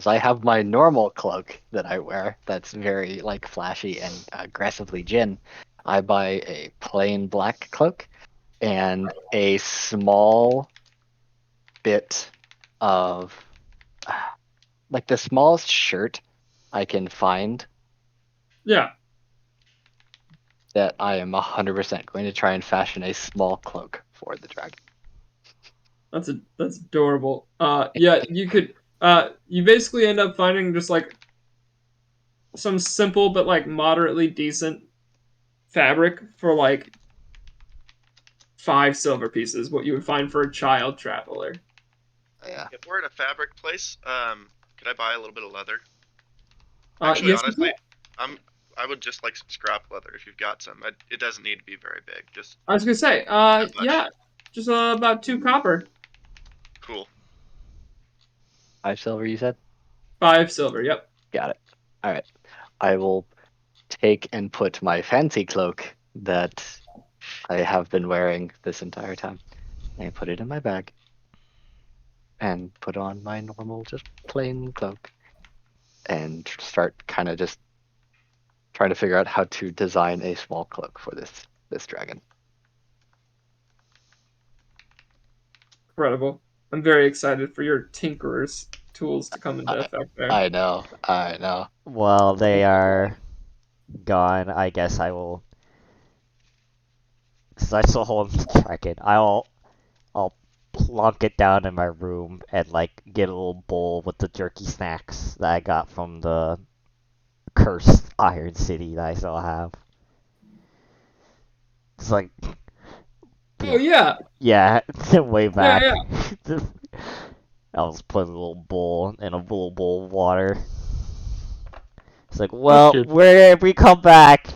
I have my normal cloak that I wear that's very flashy and aggressively Jhin. I buy a plain black cloak and a small bit of the smallest shirt I can find Yeah. that I am 100% going to try and fashion a small cloak for the dragon. That's adorable. Yeah, you could. You basically end up finding just some simple but moderately decent fabric for 5 silver pieces, what you would find for a child traveler. Yeah. If we're in a fabric place, could I buy a little bit of leather? Actually, Yes, honestly, I would just like some scrap leather if you've got some. It doesn't need to be very big. Just I was gonna say, much. yeah, just about 2 copper, cool. 5 silver, you said? 5 silver. Yep. Got it. All right. I will take and put my fancy cloak that I have been wearing this entire time, and put it in my bag, and put on my normal, just plain cloak, and start kind of just trying to figure out how to design a small cloak for this dragon. Incredible. I'm very excited for your tinkerer's tools to come into effect there. I know. While they are gone, I guess I will. Since I still hold the dragon, I'll plunk it down in my room and like get a little bowl with the jerky snacks that I got from the cursed Iron City that I still have. It's like, Oh yeah, yeah, way back. yeah. I'll just put a little bowl in a little bowl of water. It's like, well, Good. if we come back,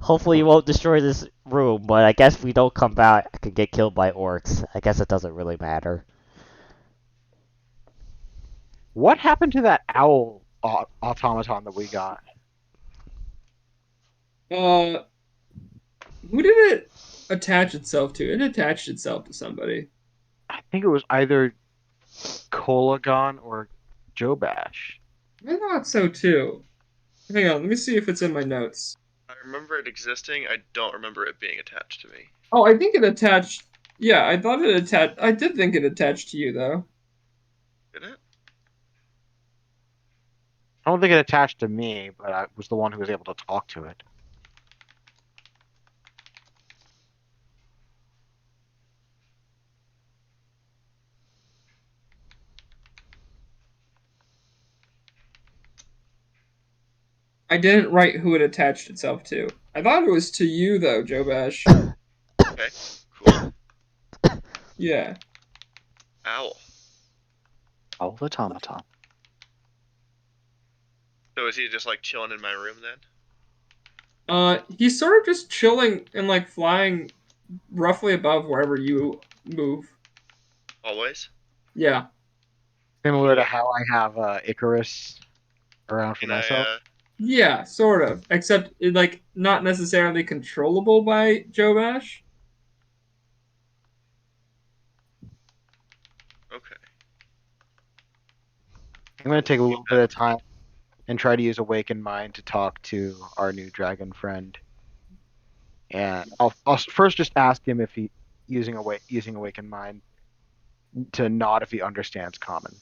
hopefully you won't destroy this room, but I guess if we don't come back, I could get killed by orcs. I guess it doesn't really matter. What happened to that owl automaton that we got? Who did it attach itself to? It attached itself to somebody. I think it was either Kolaghan or Jobash. I thought so too. Hang on, let me see if it's in my notes. I remember it existing. I don't remember it being attached to me. Oh, I think it attached. Yeah, I thought it attached. I did think it attached to you though. Did it? I don't think it attached to me, but I was the one who was able to talk to it. I didn't write who it attached itself to. I thought it was to you though, Jobash. Okay, cool. Yeah. Owl. Owl automaton. So is he just like chilling in my room then? He's sort of just chilling and like flying roughly above wherever you move. Always? Yeah. Similar to how I have Icarus around for Can myself. Yeah, sort of. Except like not necessarily controllable by Jobash. Okay. I'm going to take a little bit of time and try to use Awaken Mind to talk to our new dragon friend. And I'll first just ask him if he using Awaken Mind to nod if he understands Common.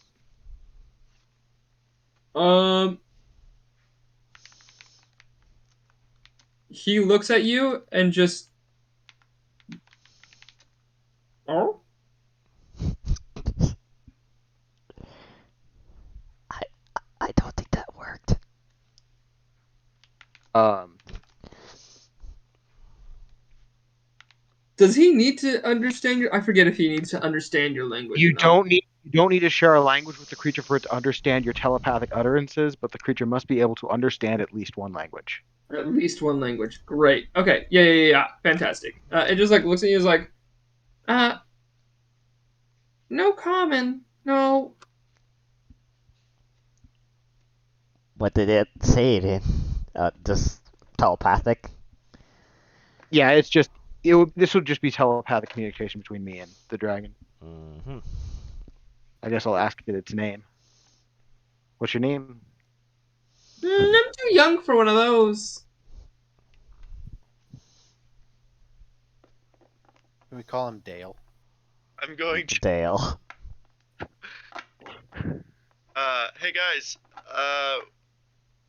He looks at you and just. Oh. I don't think that worked. Does he need to understand your? I forget if he needs to understand your language. You don't need to share a language with the creature for it to understand your telepathic utterances, but the creature must be able to understand at least one language. At least one language. Great. Okay. Yeah. Fantastic. It just like looks at you as like, no common. No. What did it say it in? Just telepathic? Yeah, this would just be telepathic communication between me and the dragon. Mm-hmm. I guess I'll ask it its name. What's your name? I'm too young for one of those. We call him Dale. I'm going to. Dale. Hey guys.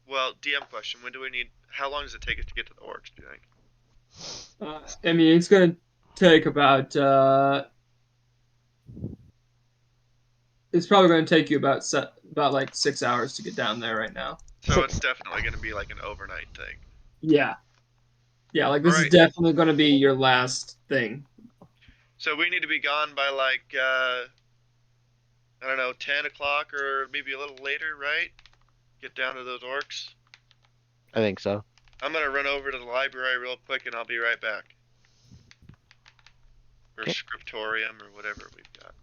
Well, DM question. When do we need? How long does it take us to get to the orcs? Do you think? I mean, it's gonna take about. It's probably gonna take you about like 6 hours to get down there right now. So it's definitely going to be like an overnight thing. Yeah. Yeah, like this is Alright. definitely going to be your last thing. So we need to be gone by like I don't know, 10 o'clock or maybe a little later, right? Get down to those orcs. I think so. I'm gonna run over to the library real quick and I'll be right back. Or Okay. scriptorium or whatever we've got.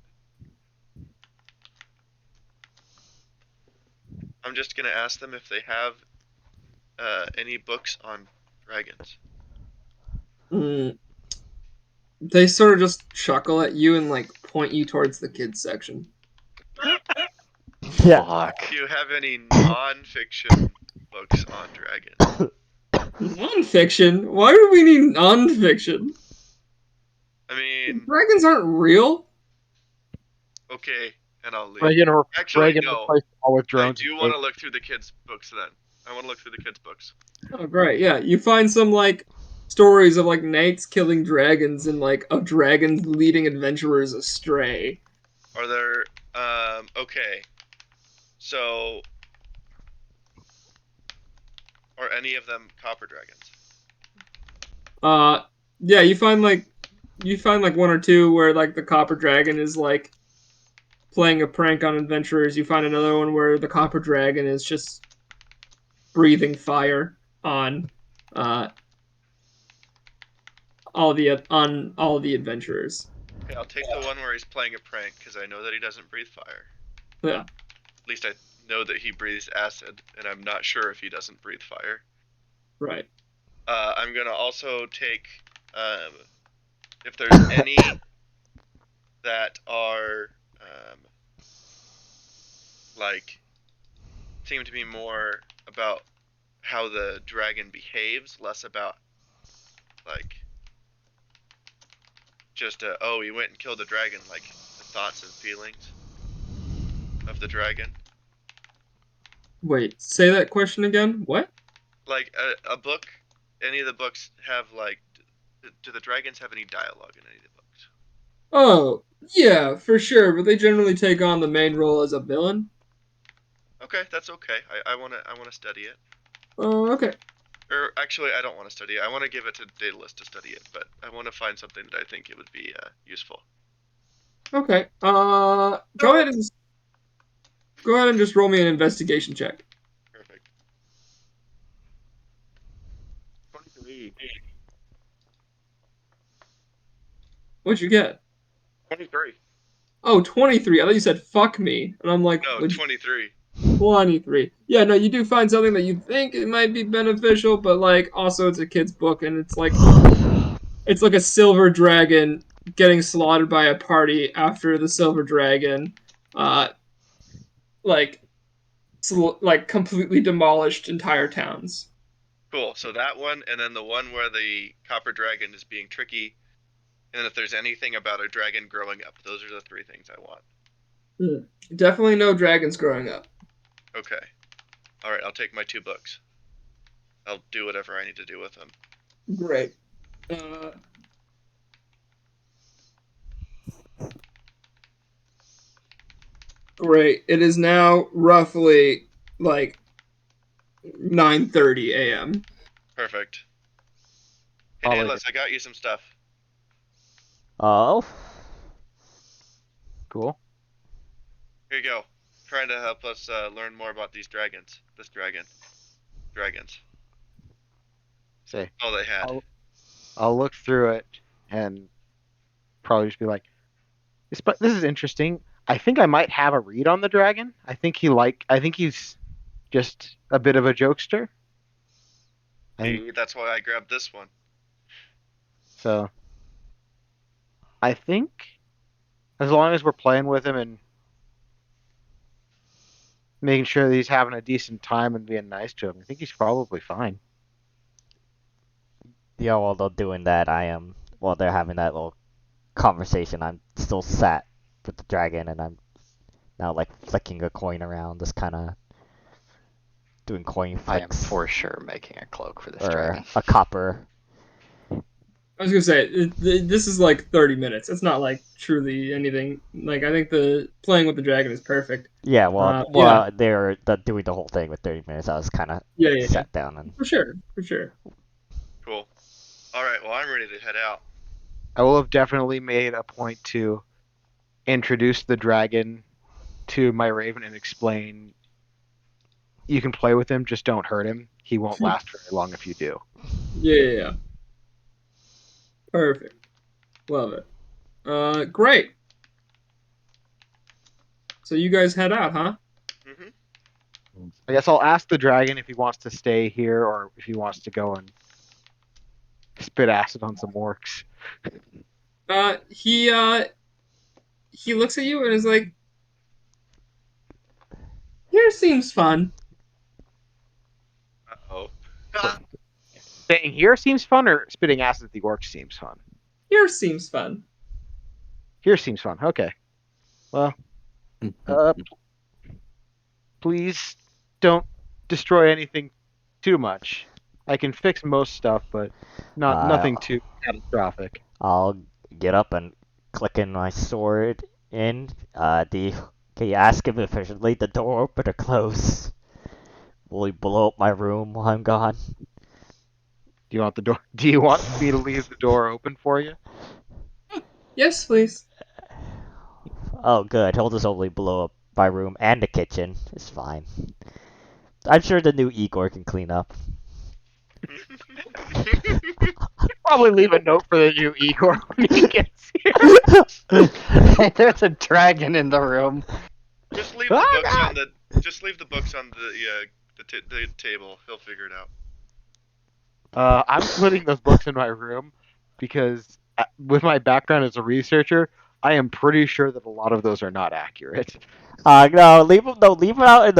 I'm just gonna ask them if they have any books on dragons. Mm. They sort of just chuckle at you and like point you towards the kids section. Yeah. Fuck. Do you have any non-fiction books on dragons? Non-fiction? Why do we need non-fiction? I mean, Dragons aren't real. okay, and I'll leave. Reagan, Actually, Reagan no. replaced all with I drones. do want to look through the kids' books then. I want to look through the kids' books. Oh, great. Yeah, you find some like stories of like knights killing dragons and like of dragons leading adventurers astray. Are there, okay. So, are any of them copper dragons? Yeah, you find like one or two where like the copper dragon is like playing a prank on adventurers. You find another one where the copper dragon is just breathing fire on all the adventurers. Okay, I'll take the one where he's playing a prank because I know that he doesn't breathe fire. Yeah. At least I know that he breathes acid, and I'm not sure if he doesn't breathe fire. Right. I'm gonna also take if there's any that are like seem to be more about how the dragon behaves, less about like just oh, he went and killed the dragon, like the thoughts and feelings of the dragon. Wait, say that question again. What? Like a book, any of the books have like, do the dragons have any dialogue in any of the books? Oh, yeah, for sure, but they generally take on the main role as a villain. Okay, that's okay. I wanna study it. Oh, okay. Or actually, I don't want to study it. I want to give it to Daedalus to study it, but I want to find something that I think it would be useful. Okay. Go ahead and just roll me an investigation check. Perfect. 23. What'd you get? 23. Oh, 23. I thought you said fuck me. And I'm like, No, what'd you- 23. 23. Yeah, no, you do find something that you think it might be beneficial, but like also it's a kid's book and it's like a silver dragon getting slaughtered by a party after the silver dragon like completely demolished entire towns. Cool. So that one, and then the one where the copper dragon is being tricky, and then if there's anything about a dragon growing up, those are the three things I want. Definitely no dragons growing up. Okay. All right. I'll take my 2 books. I'll do whatever I need to do with them. Great. Great. It is now roughly like 9:30 a.m. Perfect. Hey, I'll leave Daedalus, I got you some stuff. Oh. Cool. Here you go. Trying to help us learn more about these dragons. This dragon. Dragons. Say, Oh, they had. I'll look through it and probably just be like, but this is interesting. I think I might have a read on the dragon. I think he's just a bit of a jokester. See, that's why I grabbed this one. So I think as long as we're playing with him and making sure that he's having a decent time and being nice to him, I think he's probably fine. Yeah, while they're doing that, while they're having that little conversation, I'm still sat with the dragon and I'm now like flicking a coin around, just kind of doing coin I am flicks. for sure making a cloak for this or dragon. a copper. I was gonna say this is like 30 minutes. It's not like truly anything. Like I think the playing with the dragon is perfect. Yeah, well, yeah. they're doing the whole thing with 30 minutes. I was kind of Yeah. sat down and For sure. Cool. All right. Well, I'm ready to head out. I will have definitely made a point to introduce the dragon to my raven and explain you can play with him, just don't hurt him. He won't last very long if you do. Yeah. Perfect. Love it. Great. So you guys head out, huh? Mm-hmm. I guess I'll ask the dragon if he wants to stay here or if he wants to go and spit acid on some orcs. He looks at you and is like, "Here seems fun." Uh-oh. Staying here seems fun, or spitting acid at the orcs seems fun? Here seems fun. Here seems fun. Okay. Well, please don't destroy anything too much. I can fix most stuff, but nothing too catastrophic. I'll get up and click in my sword in. Can you ask him if I should leave the door open or close? Will he blow up my room while I'm gone? Do you want the door? Do you want me to leave the door open for you? Yes, please. Oh, good. He'll just only blow up my room and the kitchen. It's fine. I'm sure the new Igor can clean up. Probably leave a note for the new Igor when he gets here. There's a dragon in the room. Just leave the books on the. Just leave the books on the table. He'll figure it out. I'm putting those books in my room because, with my background as a researcher, I am pretty sure that a lot of those are not accurate. No, leave him. No, leave him out in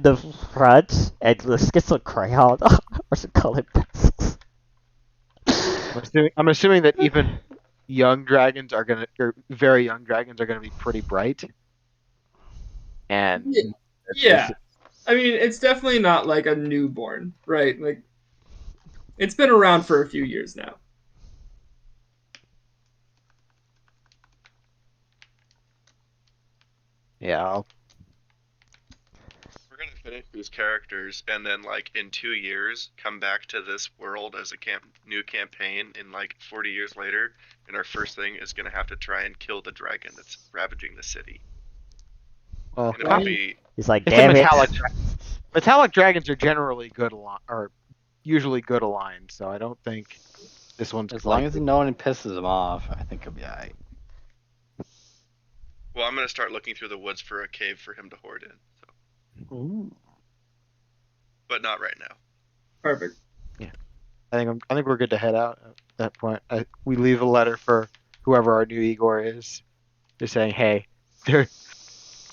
the front, and let's get some crayon or some colored pencils. I'm assuming that even young dragons are or very young dragons are gonna be pretty bright. And Yeah. I mean, it's definitely not like a newborn, right? Like, it's been around for a few years now. Yeah, We're gonna finish these characters, and then like in 2 years, come back to this world as a new campaign. In like 40 years later, and our first thing is gonna have to try and kill the dragon that's ravaging the city. well, And it'll be He's like, it's a damn it. metallic dragons are generally usually good aligned, so I don't think this one's As long as no one pisses him off, I think he'll be alright. well. I'm gonna start looking through the woods for a cave for him to hoard in. So. Ooh. But not right now. Perfect. I think we're good to head out at that point. We leave a letter for whoever our new Igor is, just saying, "Hey,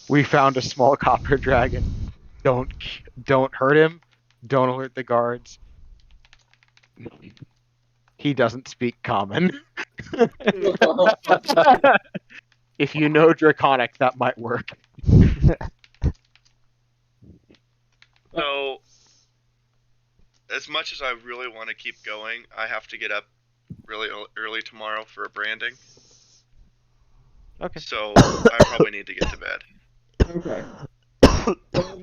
we found a small copper dragon. Don't hurt him. Don't alert the guards. He doesn't speak common. If you know Draconic, that might work." So, as much as I really want to keep going, I have to get up really early tomorrow for a branding. Okay. So I probably need to get to bed. Okay. So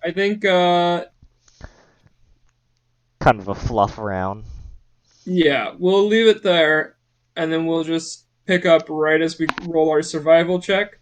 I think Kind of a fluff round. yeah, we'll leave it there, and then we'll just pick up right as we roll our survival check.